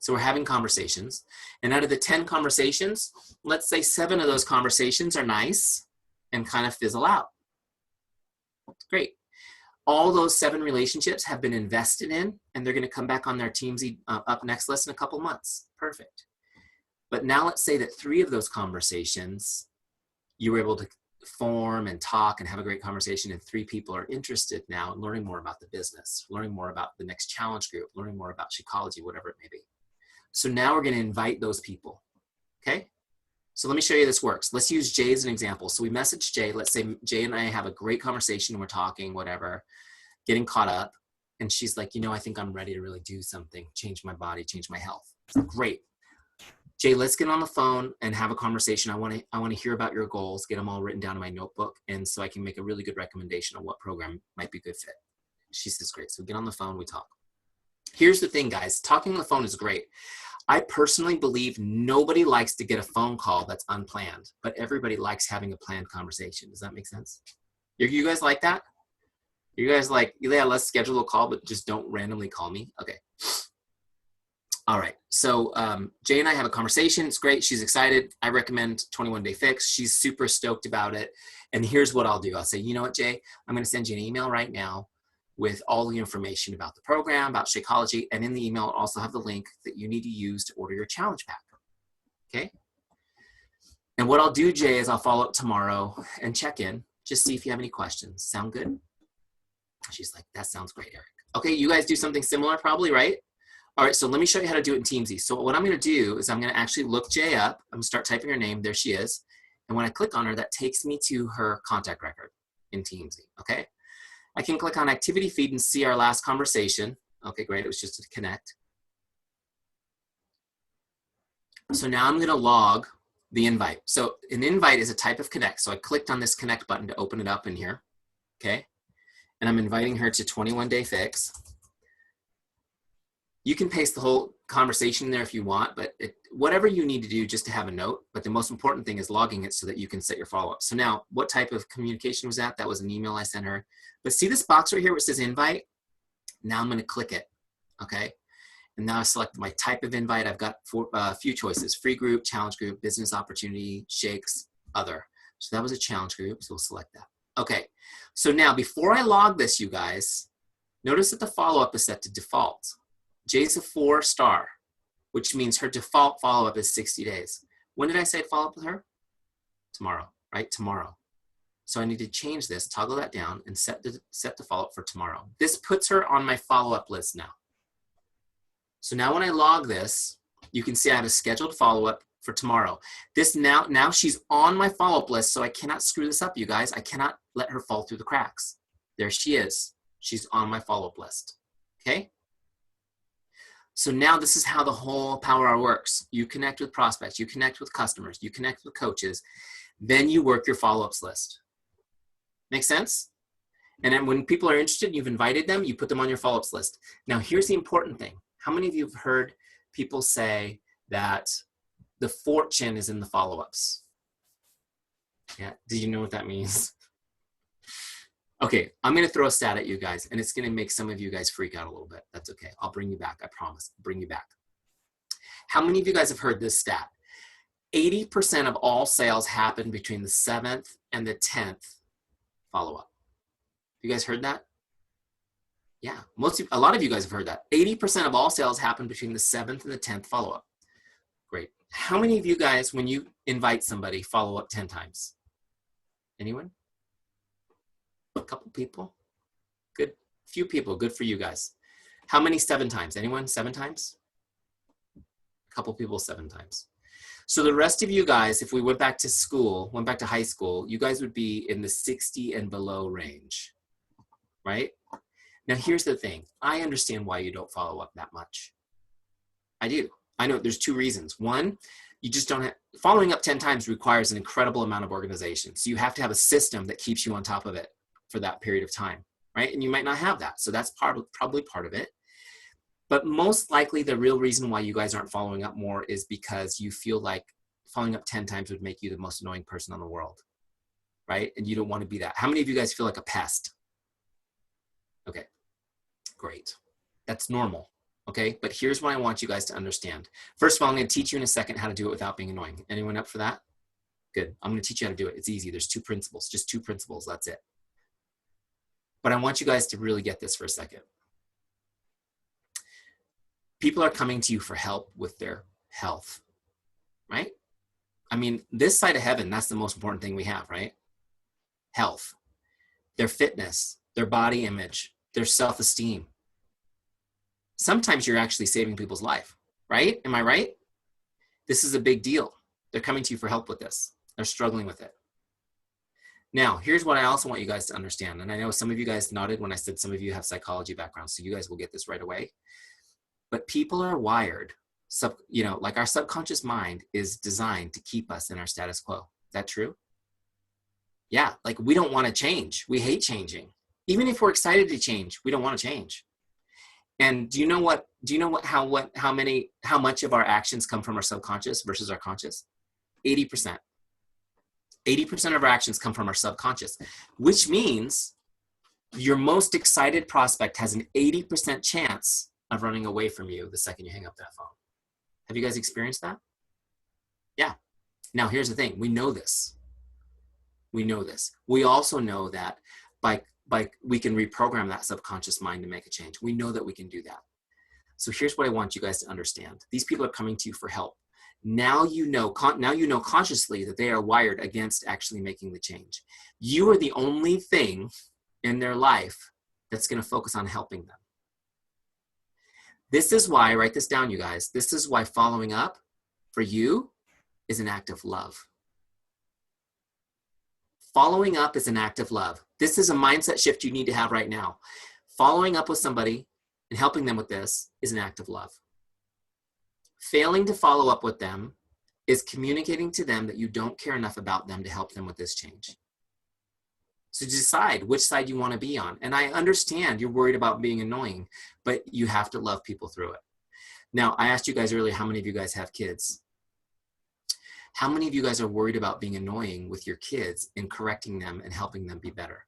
So we're having conversations, and out of the 10 conversations, let's say 7 of those conversations are nice and kind of fizzle out. Great. All those 7 relationships have been invested in, and they're going to come back on their Teamzy Up Next list in a couple months. Perfect. But now let's say that 3 of those conversations, you were able to form and talk and have a great conversation, and 3 people are interested now in learning more about the business, learning more about the next challenge group, learning more about Shakeology, whatever it may be. So now we're going to invite those people, okay? So let me show you this works. Let's use Jay as an example. So we message Jay. Let's say Jay and I have a great conversation. We're talking, whatever, getting caught up. And she's like, you know, I think I'm ready to really do something, change my body, change my health. Great. Jay, let's get on the phone and have a conversation. I want to hear about your goals, get them all written down in my notebook, and so I can make a really good recommendation on what program might be a good fit. She says, great. So we get on the phone, we talk. Here's the thing, guys. Talking on the phone is great. I personally believe nobody likes to get a phone call that's unplanned, but everybody likes having a planned conversation. Does that make sense? You guys like that? You guys like, yeah, let's schedule a call, but just don't randomly call me? Okay. All right. So Jay and I have a conversation. It's great. She's excited. I recommend 21 Day Fix. She's super stoked about it. And here's what I'll do. I'll say, you know what, Jay? I'm going to send you an email right now with all the information about the program, about Shakeology, and in the email I'll also have the link that you need to use to order your challenge pack, okay? And what I'll do, Jay, is I'll follow up tomorrow and check in, just see if you have any questions. Sound good? She's like, that sounds great, Eric. Okay, you guys do something similar probably, right? All right, so let me show you how to do it in Teamzy. So what I'm gonna do is I'm gonna actually look Jay up. I'm gonna start typing her name, there she is. And when I click on her, that takes me to her contact record in Teamzy, okay? I can click on activity feed and see our last conversation. Okay, great, it was just to connect. So now I'm gonna log the invite. So an invite is a type of connect. So I clicked on this connect button to open it up in here, okay? And I'm inviting her to 21 Day Fix. You can paste the whole conversation in there if you want, but whatever you need to do just to have a note, but the most important thing is logging it so that you can set your follow-up. So now, what type of communication was that? That was an email I sent her. But see this box right here where it says invite? Now I'm gonna click it, okay? And now I select my type of invite. I've got a few choices: free group, challenge group, business opportunity, shakes, other. So that was a challenge group, so we'll select that. Okay, so now before I log this, you guys, notice that the follow-up is set to default. Jay's a 4-star, which means her default follow-up is 60 days. When did I say follow up with her? Tomorrow, right? Tomorrow. So I need to change this, toggle that down, and set the follow-up for tomorrow. This puts her on my follow-up list now. So now when I log this, you can see I have a scheduled follow-up for tomorrow. This now she's on my follow-up list, so I cannot screw this up, you guys. I cannot let her fall through the cracks. There she is. She's on my follow-up list, okay? So now this is how the whole Power Hour works. You connect with prospects, you connect with customers, you connect with coaches, then you work your follow-ups list. Make sense? And then when people are interested, you've invited them, you put them on your follow-ups list. Now here's the important thing. How many of you have heard people say that the fortune is in the follow-ups? Yeah, do you know what that means? Okay, I'm gonna throw a stat at you guys, and it's gonna make some of you guys freak out a little bit. That's okay, I'll bring you back, I promise, I'll bring you back. How many of you guys have heard this stat? 80% of all sales happen between the 7th and the 10th follow-up. You guys heard that? Yeah, a lot of you guys have heard that. 80% of all sales happen between the 7th and the 10th follow-up. Great. How many of you guys, when you invite somebody, follow up 10 times? Anyone? A couple people? Good. Few people. Good for you guys. How many 7 times? Anyone? 7 times? A couple people 7 times. So the rest of you guys, if we went back to school, went back to high school, you guys would be in the 60 and below range, right? Now here's the thing. I understand why you don't follow up that much. I do. I know there's 2 reasons. One, you just don't have, following up 10 times requires an incredible amount of organization. So you have to have a system that keeps you on top of it for that period of time, right? And you might not have that. So that's probably part of it. But most likely the real reason why you guys aren't following up more is because you feel like following up 10 times would make you the most annoying person in the world, right? And you don't want to be that. How many of you guys feel like a pest? Okay, great. That's normal, okay? But here's what I want you guys to understand. First of all, I'm going to teach you in a second how to do it without being annoying. Anyone up for that? Good. I'm going to teach you how to do it. It's easy. There's 2 principles, just 2 principles. That's it. But I want you guys to really get this for a second. People are coming to you for help with their health, right? I mean, this side of heaven, that's the most important thing we have, right? Health, their fitness, their body image, their self-esteem. Sometimes you're actually saving people's life, right? Am I right? This is a big deal. They're coming to you for help with this. They're struggling with it. Now, here's what I also want you guys to understand. And I know some of you guys nodded when I said some of you have psychology backgrounds, so you guys will get this right away. But people are wired, like our subconscious mind is designed to keep us in our status quo. Is that true? Yeah, like we don't want to change. We hate changing. Even if we're excited to change, we don't want to change. And how much of our actions come from our subconscious versus our conscious? 80%. 80% of our actions come from our subconscious, which means your most excited prospect has an 80% chance of running away from you the second you hang up that phone. Have you guys experienced that? Yeah. Now here's the thing. We know this. We know this. We also know that by we can reprogram that subconscious mind to make a change. We know that we can do that. So here's what I want you guys to understand. These people are coming to you for help. Now you know consciously that they are wired against actually making the change. You are the only thing in their life that's going to focus on helping them. This is why, write this down, you guys. This is why following up for you is an act of love. Following up is an act of love. This is a mindset shift you need to have right now. Following up with somebody and helping them with this is an act of love. Failing to follow up with them is communicating to them that you don't care enough about them to help them with this change. So decide which side you want to be on. And I understand you're worried about being annoying, but you have to love people through it. Now, I asked you guys earlier, how many of you guys have kids? How many of you guys are worried about being annoying with your kids and correcting them and helping them be better?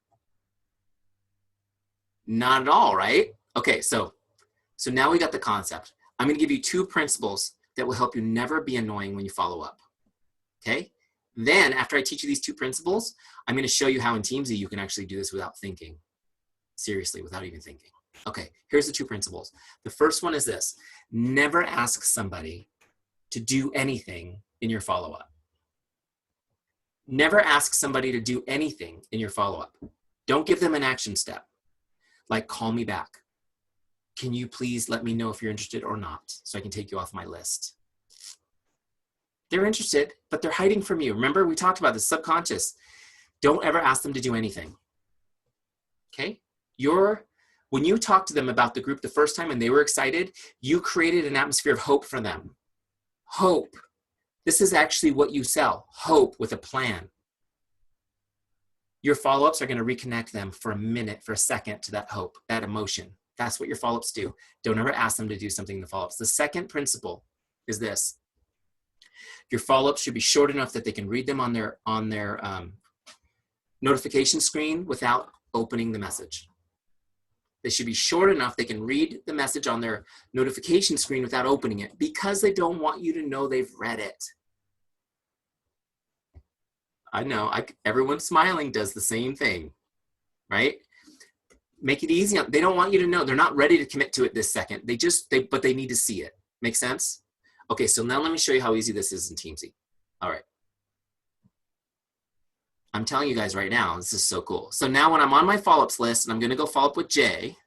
Not at all, right? Okay, so now we got the concept. I'm going to give you 2 principles that will help you never be annoying when you follow up. Okay? Then after I teach you these 2 principles, I'm going to show you how in Teamzy you can actually do this without thinking. Seriously, without even thinking. Okay, here's the 2 principles. The first one is this: never ask somebody to do anything in your follow-up. Never ask somebody to do anything in your follow-up. Don't give them an action step, like call me back. Can you please let me know if you're interested or not so I can take you off my list? They're interested, but they're hiding from you. Remember, we talked about the subconscious. Don't ever ask them to do anything. Okay? When you talked to them about the group the first time and they were excited, you created an atmosphere of hope for them. Hope. This is actually what you sell. Hope with a plan. Your follow-ups are going to reconnect them for a minute, for a second, to that hope, that emotion. That's what your follow-ups do. Don't ever ask them to do something in the follow-ups. The second principle is this: your follow-ups should be short enough that they can read them on their notification screen without opening the message. They should be short enough they can read the message on their notification screen without opening it, because they don't want you to know they've read it. I know, everyone smiling does the same thing, right? Make it easy. They don't want you to know. They're not ready to commit to it this second. But they need to see it. Make sense? Okay, so now let me show you how easy this is in Teamzy. All right. I'm telling you guys right now, this is so cool. So now when I'm on my follow-ups list and I'm going to go follow up with Jay,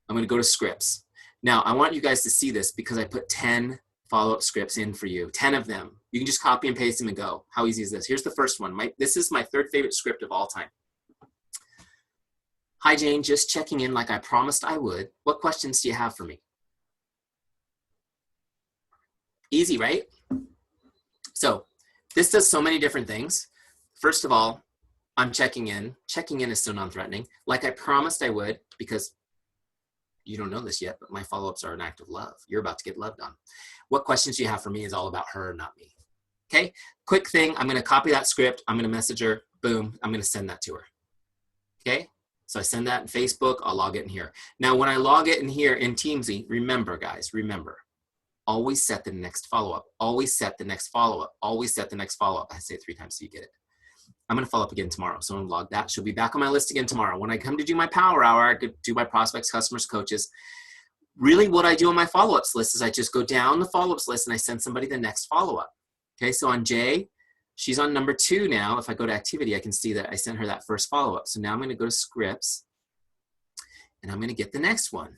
I'm going to go to scripts. Now I want you guys to see this because I put 10 follow-up scripts in for you, 10 of them. You can just copy and paste them and go. How easy is this? Here's the first one. This is my 3rd favorite script of all time. Hi, Jane, just checking in like I promised I would. What questions do you have for me? Easy, right? So this does so many different things. First of all, I'm checking in. Checking in is so non-threatening. Like I promised I would, because you don't know this yet, but my follow-ups are an act of love. You're about to get loved on. What questions do you have for me is all about her, not me. Okay, quick thing. I'm going to copy that script. I'm going to message her. Boom. I'm going to send that to her. Okay, so I send that in Facebook. I'll log it in here. Now, when I log it in here in Teamzy, remember, guys, remember, always set the next follow-up. Always set the next follow-up. Always set the next follow-up. I say it 3 times so you get it. I'm going to follow up again tomorrow. So I'm going to log that. She'll be back on my list again tomorrow. When I come to do my power hour, I could do my prospects, customers, coaches. Really what I do on my follow-ups list is I just go down the follow-ups list and I send somebody the next follow-up. Okay, so on Jay, she's on number 2 now. If I go to activity, I can see that I sent her that first follow-up. So now I'm going to go to scripts and I'm going to get the next one.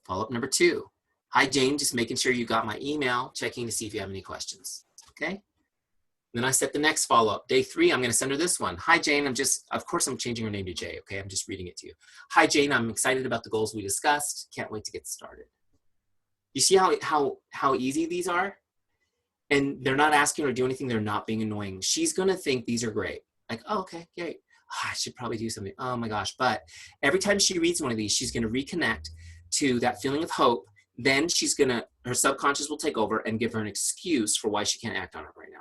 Follow-up number 2. Hi, Jane, just making sure you got my email, checking to see if you have any questions. Okay. Then I set the next follow-up. Day 3, I'm going to send her this one. Hi, Jane. Of course, I'm changing her name to Jay. Okay. I'm just reading it to you. Hi, Jane. I'm excited about the goals we discussed. Can't wait to get started. You see how easy these are? And they're not asking her to do anything. They're not being annoying. She's going to think these are great. Like, oh, okay, great. Oh, I should probably do something. Oh my gosh. But every time she reads one of these, she's going to reconnect to that feeling of hope. Then her subconscious will take over and give her an excuse for why she can't act on it right now.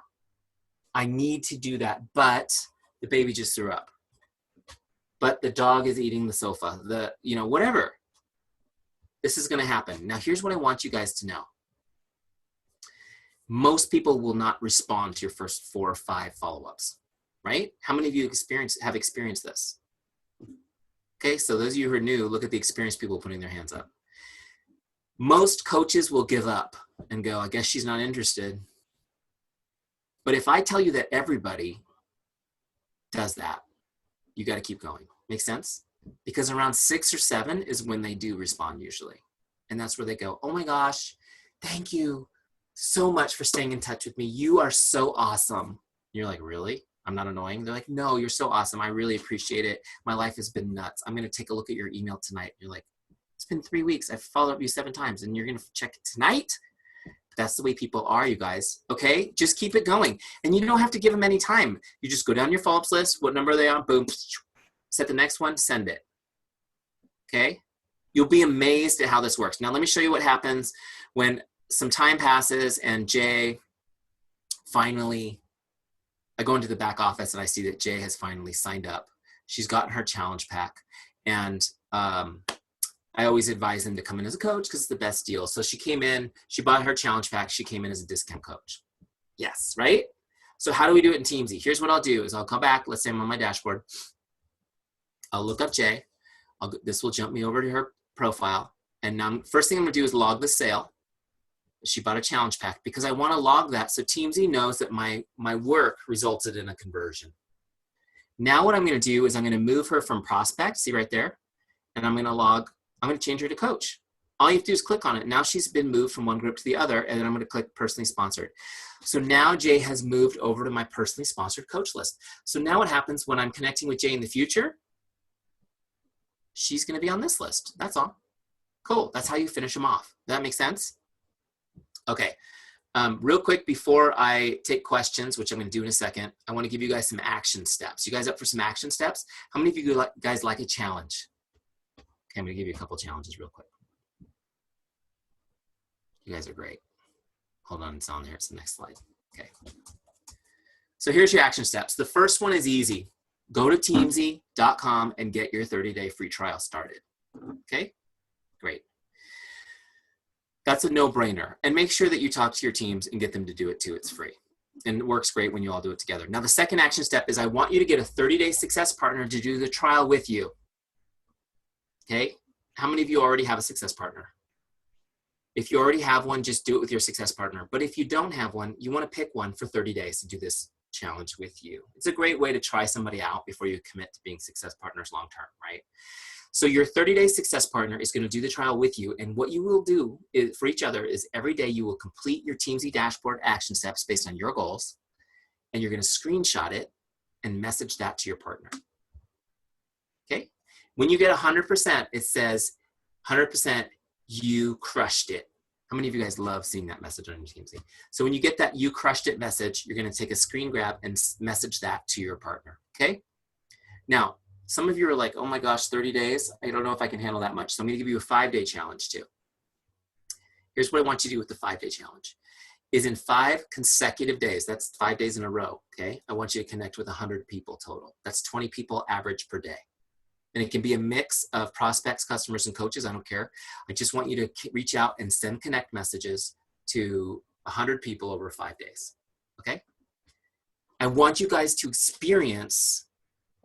I need to do that, but the baby just threw up. But the dog is eating the sofa, whatever. This is going to happen. Now, here's what I want you guys to know. Most people will not respond to your first 4 or 5 follow-ups, right? How many of you have experienced this? Okay, so those of you who are new, look at the experienced people putting their hands up. Most coaches will give up and go, I guess she's not interested. But if I tell you that everybody does that, you got to keep going. Make sense? Because around 6 or 7 is when they do respond usually. And that's where they go, oh my gosh, thank you so much for staying in touch with me. You are so awesome. You're like, really? I'm not annoying? They're like, no, you're so awesome. I really appreciate it. My life has been nuts. I'm going to take a look at your email tonight. You're like, it's been 3 weeks. I've followed up you 7 times and you're going to check it tonight? That's the way people are, you guys. Okay? Just keep it going. And you don't have to give them any time. You just go down your follow-ups list. What number are they on? Boom. Set the next one. Send it. Okay? You'll be amazed at how this works. Now, let me show you what happens when some time passes and Jay finally, I go into the back office and I see that Jay has finally signed up. She's gotten her challenge pack. And I always advise them to come in as a coach because it's the best deal. So she came in, she bought her challenge pack. She came in as a discount coach. Yes, right? So how do we do it in Teamzy? Here's what I'll do is I'll come back. Let's say I'm on my dashboard. I'll look up Jay. This will jump me over to her profile. And now first thing I'm gonna do is log the sale. She bought a challenge pack because I wanna log that so Teamzy knows that my work resulted in a conversion. Now what I'm gonna do is I'm gonna move her from prospect, see right there, and I'm gonna change her to coach. All you have to do is click on it. Now she's been moved from one group to the other, and then I'm gonna click personally sponsored. So now Jay has moved over to my personally sponsored coach list. So now what happens when I'm connecting with Jay in the future? She's gonna be on this list, that's all. Cool, that's how you finish them off. Does that make sense? Okay, real quick before I take questions, which I'm gonna do in a second, I wanna give you guys some action steps. You guys up for some action steps? How many of you guys like a challenge? Okay, I'm gonna give you a couple challenges real quick. You guys are great. Hold on, it's on there, it's the next slide. Okay. So here's your action steps. The first one is easy. Go to teamzy.com and get your 30-day free trial started. Okay, great. That's a no-brainer. And make sure that you talk to your teams and get them to do it too, it's free. And it works great when you all do it together. Now the second action step is I want you to get a 30-day success partner to do the trial with you. Okay, how many of you already have a success partner? If you already have one, just do it with your success partner. But if you don't have one, you want to pick one for 30 days to do this challenge with you. It's a great way to try somebody out before you commit to being success partners long-term, right? So your 30-day success partner is going to do the trial with you. And what you will do is, for each other is every day you will complete your Teamzy dashboard action steps based on your goals. And you're going to screenshot it and message that to your partner. Okay? When you get 100%, it says 100%, you crushed it. How many of you guys love seeing that message on your Teamzy? So when you get that you crushed it message, you're going to take a screen grab and message that to your partner. Okay? Now, some of you are like, oh my gosh, 30 days? I don't know if I can handle that much. So I'm going to give you a 5-day challenge too. Here's what I want you to do with the 5-day challenge. Is in 5 consecutive days, that's 5 days in a row, okay? I want you to connect with 100 people total. That's 20 people average per day. And it can be a mix of prospects, customers, and coaches. I don't care. I just want you to reach out and send connect messages to 100 people over 5 days, okay? I want you guys to experience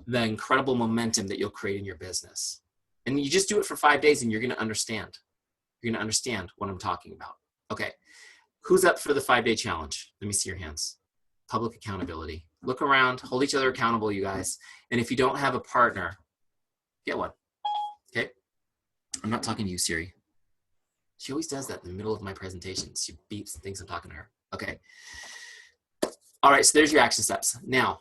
the incredible momentum that you'll create in your business. And you just do it for 5 days and you're gonna understand. You're gonna understand what I'm talking about. Okay, who's up for the 5-day challenge? Let me see your hands. Public accountability. Look around, hold each other accountable, you guys. And if you don't have a partner, get one, okay? I'm not talking to you, Siri. She always does that in the middle of my presentations. She beeps and thinks I'm talking to her. Okay. All right, so there's your action steps. Now,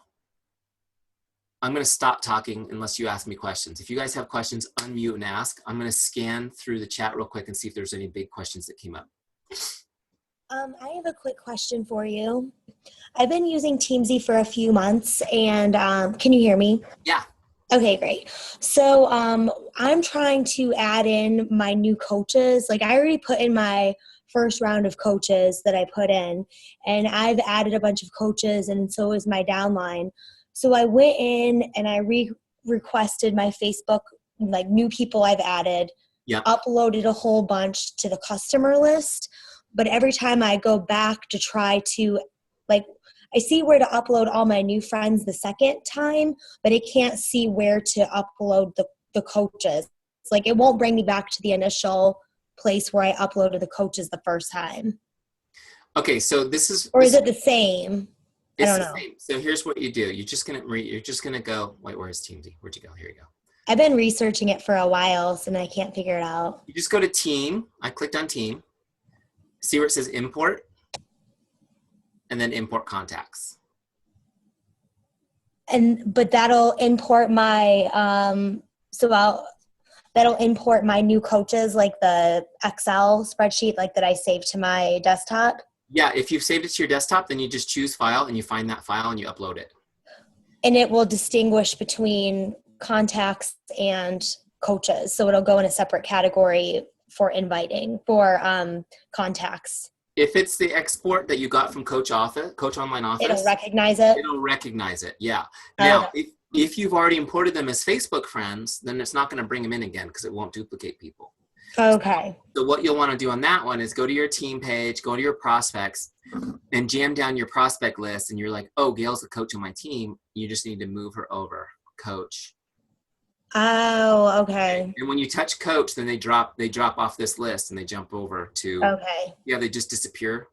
I'm gonna stop talking unless you ask me questions. If you guys have questions, unmute and ask. I'm gonna scan through the chat real quick and see if there's any big questions that came up. I have a quick question for you. I've been using Teamzy for a few months, and can you hear me? Yeah. Okay, great. So I'm trying to add in my new coaches. Like I already put in my first round of coaches that I put in, and I've added a bunch of coaches, and so is my downline. So I went in and I requested my Facebook, like new people I've added, uploaded a whole bunch to the customer list. But every time I go back to try to, like, I see where to upload all my new friends the second time, but it can't see where to upload the coaches. It's like it won't bring me back to the initial place where I uploaded the coaches the first time. Okay, so this is... Or is it the same? I don't know. Same. So here's what you do. You're just gonna go, wait, where's Teamzy? Where'd you go? Here you go. I've been researching it for a while, and I can't figure it out. You just go to team. I clicked on team. See where it says import? And then import contacts. But that'll import my, that'll import my new coaches, like the Excel spreadsheet, like that I saved to my desktop. Yeah, if you've saved it to your desktop, then you just choose file and you find that file and you upload it. And it will distinguish between contacts and coaches. So it'll go in a separate category for inviting, for contacts. If it's the export that you got from Coach Online Office, it'll recognize it. It'll recognize it, yeah. Now, If you've already imported them as Facebook friends, then it's not going to bring them in again because it won't duplicate people. Okay. So what you'll want to do on that one is go to your team page, go to your prospects, and jam down your prospect list. And you're like, oh, Gail's the coach on my team. You just need to move her over, coach. Oh, okay. And when you touch coach, then they drop off this list and they jump over to, Okay. yeah, they just disappear.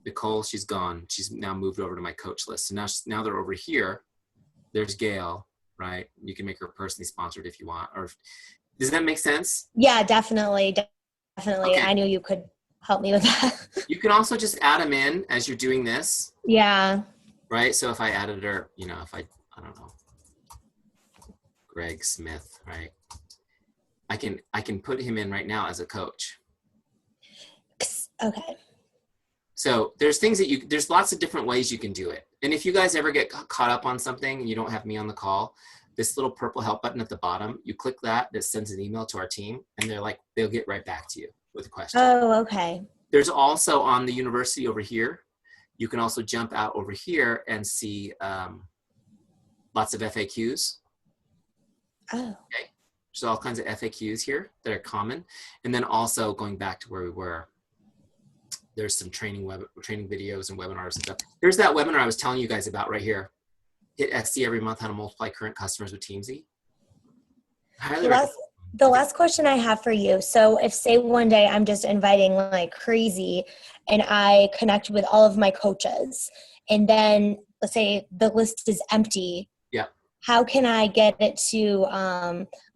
Nicole, she's gone. She's now moved over to my coach list. So now they're over here. There's Gail, right? You can make her personally sponsored if you want. Or does that make sense? Yeah, definitely. Definitely. Okay. I knew you could help me with that. You can also just add them in as you're doing this. Yeah. Right. So if I added her, if I don't know, Greg Smith, right? I can put him in right now as a coach. Okay. So there's there's lots of different ways you can do it. And if you guys ever get caught up on something and you don't have me on the call, this little purple help button at the bottom, you click that sends an email to our team, and they'll get right back to you with a question. Oh, okay. There's also on the university over here, you can also jump out over here and see lots of FAQs. Oh. Okay. There's all kinds of FAQs here that are common. And then also going back to where we were, there's some training videos and webinars and stuff. Here's that webinar I was telling you guys about right here. Hit XC every month, how to multiply current customers with Teamzy. The last question I have for you. So if say one day I'm just inviting like crazy and I connect with all of my coaches and then let's say the list is empty. Yeah. How can I get it to,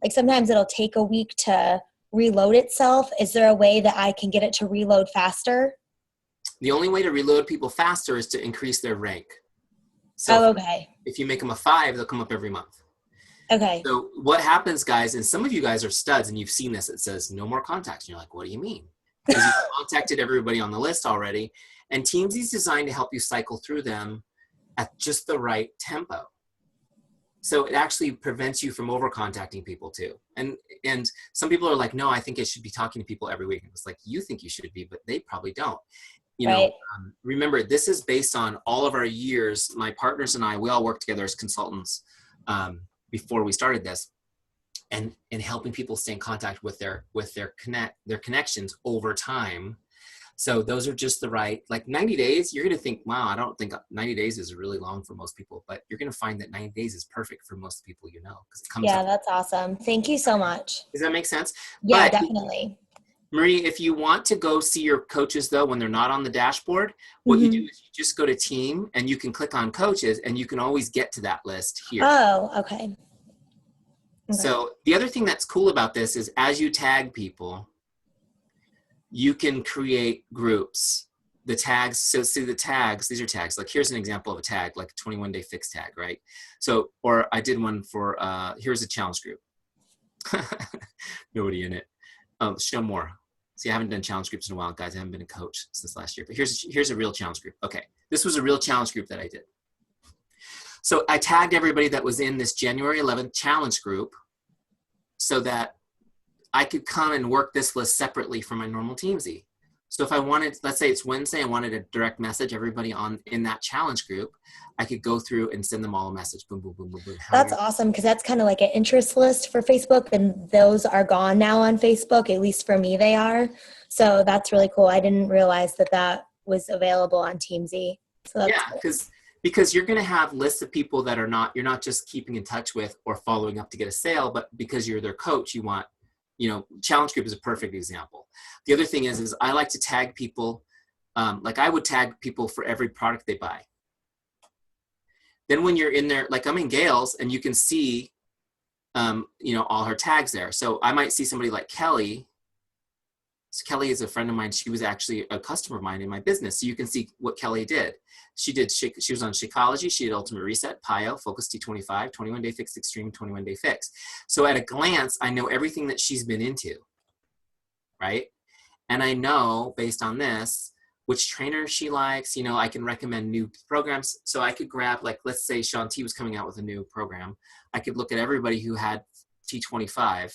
like sometimes it'll take a week to reload itself. Is there a way that I can get it to reload faster? The only way to reload people faster is to increase their rank. So okay. If you make them a 5, they'll come up every month. Okay. So what happens, guys, and some of you guys are studs and you've seen this, it says no more contacts. And you're like, what do you mean? Because you've contacted everybody on the list already. And Teamzy's designed to help you cycle through them at just the right tempo. So it actually prevents you from over contacting people too. And some people are like, no, I think I should be talking to people every week. And it's like, you think you should be, but they probably don't. Remember, this is based on all of our years. My partners and I, we all worked together as consultants before we started this, and helping people stay in contact with their connections over time. So those are just the right, like 90 days, you're going to think, wow, I don't think 90 days is really long for most people, but you're going to find that 90 days is perfect for most people, because it comes up. That's awesome. Thank you so much. Does that make sense? Yeah, definitely. Marie, if you want to go see your coaches though, when they're not on the dashboard, what you do is you just go to team and you can click on coaches and you can always get to that list here. Oh, okay. So the other thing that's cool about this is as you tag people, you can create groups. The tags, so see the tags, these are tags. Like here's an example of a tag, like a 21-day fix tag, right? So, or I did one for, here's a challenge group. Nobody in it. Show more. See, I haven't done challenge groups in a while, guys. I haven't been a coach since last year, but here's a real challenge group. Okay, this was a real challenge group that I did. So I tagged everybody that was in this January 11th challenge group so that I could come and work this list separately from my normal Teamzy. So if I wanted, let's say it's Wednesday, I wanted to direct message everybody in that challenge group, I could go through and send them all a message. Boom, boom, boom, boom, boom. That's awesome, because that's kind of like an interest list for Facebook, and those are gone now on Facebook. At least for me, they are. So that's really cool. I didn't realize that was available on Teamzy. So that's cool. Because you're going to have lists of people that you're not just keeping in touch with or following up to get a sale, but because you're their coach, you want, challenge group is a perfect example. The other thing is I like to tag people, like I would tag people for every product they buy. Then when you're in there, like I'm in Gail's and you can see, all her tags there. So I might see somebody like Kelly. So Kelly is a friend of mine. She was actually a customer of mine in my business. So you can see what Kelly did. She was on Shakeology. She did Ultimate Reset, PIO, Focus T25, 21-Day Fix Extreme, 21-Day Fix. So at a glance, I know everything that she's been into, right? And I know based on this, which trainer she likes. I can recommend new programs. So I could grab, like, let's say Sean T was coming out with a new program. I could look at everybody who had T25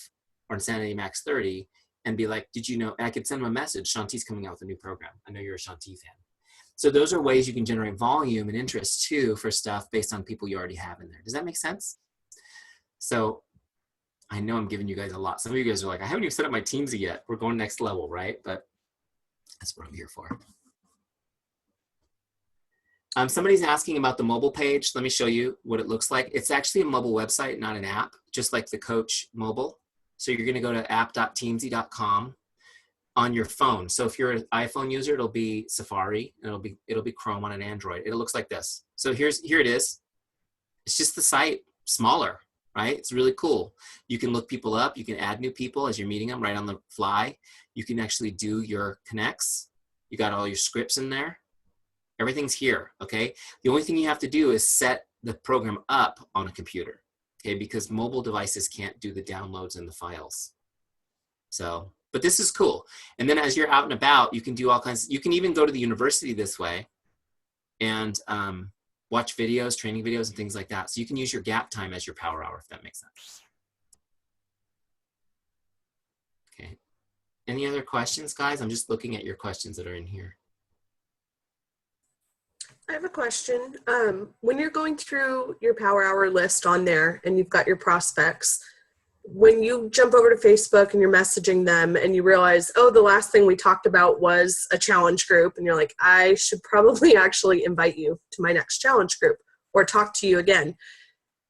or Insanity Max 30 and be like, did you know? And I could send them a message. Sean T's coming out with a new program. I know you're a Sean T fan. So those are ways you can generate volume and interest too for stuff based on people you already have in there. Does that make sense? So I know I'm giving you guys a lot. Some of you guys are like, I haven't even set up my Teamzy yet. We're going next level, right? But that's what I'm here for. Somebody's asking about the mobile page. Let me show you what it looks like. It's actually a mobile website, not an app, just like the Coach mobile. So you're gonna go to app.teamzy.com on your phone. So if you're an iPhone user, it'll be Safari, and it'll be Chrome on an Android. It looks like this. So here it is. It's just the site smaller, right? It's really cool. You can look people up. You can add new people as you're meeting them right on the fly. You can actually do your connects. You got all your scripts in there. Everything's here, okay? The only thing you have to do is set the program up on a computer, okay? Because mobile devices can't do the downloads and the files. So, but this is cool. And then as you're out and about, you can do all kinds, you can even go to the university this way and watch videos, training videos and things like that. So you can use your gap time as your power hour, if that makes sense. Okay. Any other questions, guys? I'm just looking at your questions that are in here. I have a question. When you're going through your power hour list on there and you've got your prospects, when you jump over to Facebook and you're messaging them and you realize, oh, the last thing we talked about was a challenge group, and you're like, I should probably actually invite you to my next challenge group or talk to you again.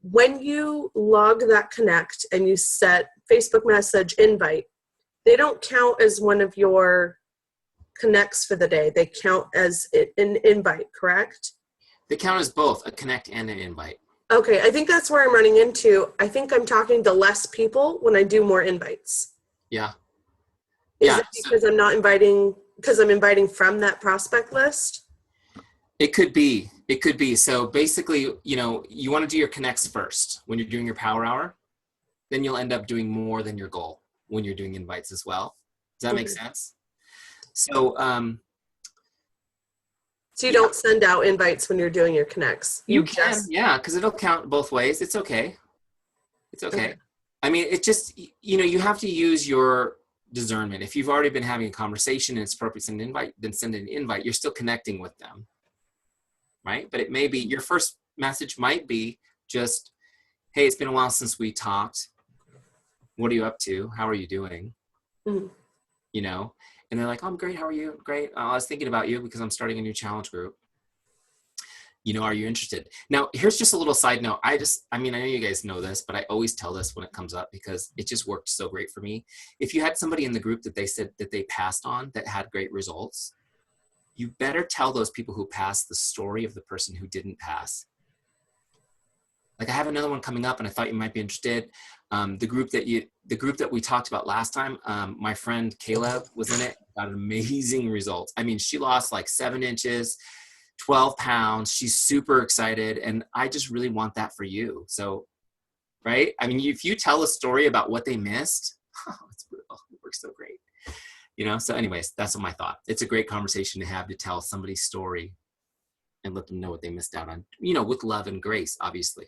When you log that connect and you set Facebook message invite, they don't count as one of your connects for the day. They count as an invite, correct? They count as both a connect and an invite. Okay, I think that's where I'm running into. I think I'm talking to less people when I do more invites. Yeah. Is it because I'm not inviting, because I'm inviting from that prospect list? It could be. It could be. So basically, you know, you want to do your connects first when you're doing your power hour. Then you'll end up doing more than your goal when you're doing invites as well. Does that make sense? So, so you don't send out invites when you're doing your connects. You can, yeah, because it'll count both ways. It's okay. It's okay. I mean, it just, you know, you have to use your discernment. If you've already been having a conversation and it's appropriate to send an invite, then send an invite. You're still connecting with them, right? But it may be, your first message might be just, hey, it's been a while since we talked. What are you up to? How are you doing? Mm-hmm. You know? And they're like, oh, I'm great. How are you? Great. I was thinking about you because I'm starting a new challenge group. You know, are you interested? Now, here's just a little side note. I mean, I know you guys know this, but I always tell this when it comes up because it just worked so great for me. If you had somebody in the group that they said that they passed on that had great results, you better tell those people who passed the story of the person who didn't pass. Like I have another one coming up and I thought you might be interested. The group that we talked about last time, my friend Caleb was in it, got amazing results. I mean, she lost like 7 inches, 12 pounds. She's super excited. And I just really want that for you. So, right. I mean, if you tell a story about what they missed, oh, it's brutal. It works so great. You know? So anyways, that's my thought. It's a great conversation to have, to tell somebody's story and let them know what they missed out on, you know, with love and grace, obviously.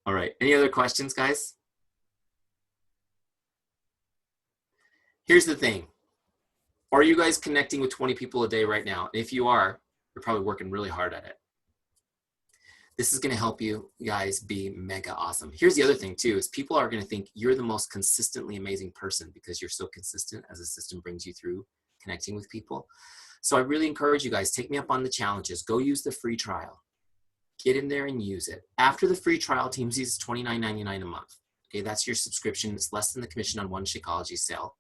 All right. Any other questions, guys? Here's the thing. Are you guys connecting with 20 people a day right now? If you are, you're probably working really hard at it. This is going to help you guys be mega awesome. Here's the other thing too, is people are going to think you're the most consistently amazing person because you're so consistent as the system brings you through connecting with people. So I really encourage you guys, take me up on the challenges. Go use the free trial. Get in there and use it. After the free trial, Teamzy is $29.99 a month. Okay, that's your subscription. It's less than the commission on one Shakeology sale.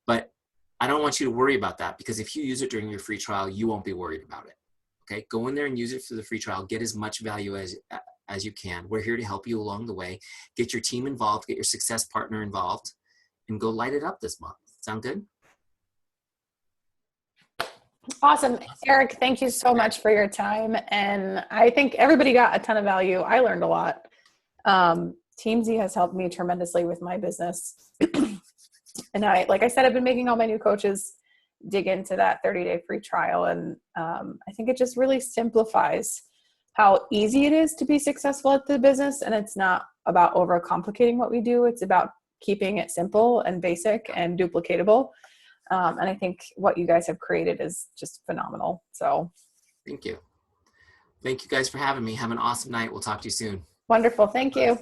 But I don't want you to worry about that because if you use it during your free trial, you won't be worried about it. Okay, go in there and use it for the free trial. Get as much value as you can. We're here to help you along the way. Get your team involved, get your success partner involved, and go light it up this month. Sound good? Awesome. Eric, thank you so much for your time. And I think everybody got a ton of value. I learned a lot. Teamzy has helped me tremendously with my business. And like I said, I've been making all my new coaches dig into that 30-day free trial. And I think it just really simplifies how easy it is to be successful at the business. And it's not about overcomplicating what we do. It's about keeping it simple and basic and duplicatable. And I think what you guys have created is just phenomenal. So Thank you. Thank you guys for having me. Have an awesome night. We'll talk to you soon. wonderful. Thank you.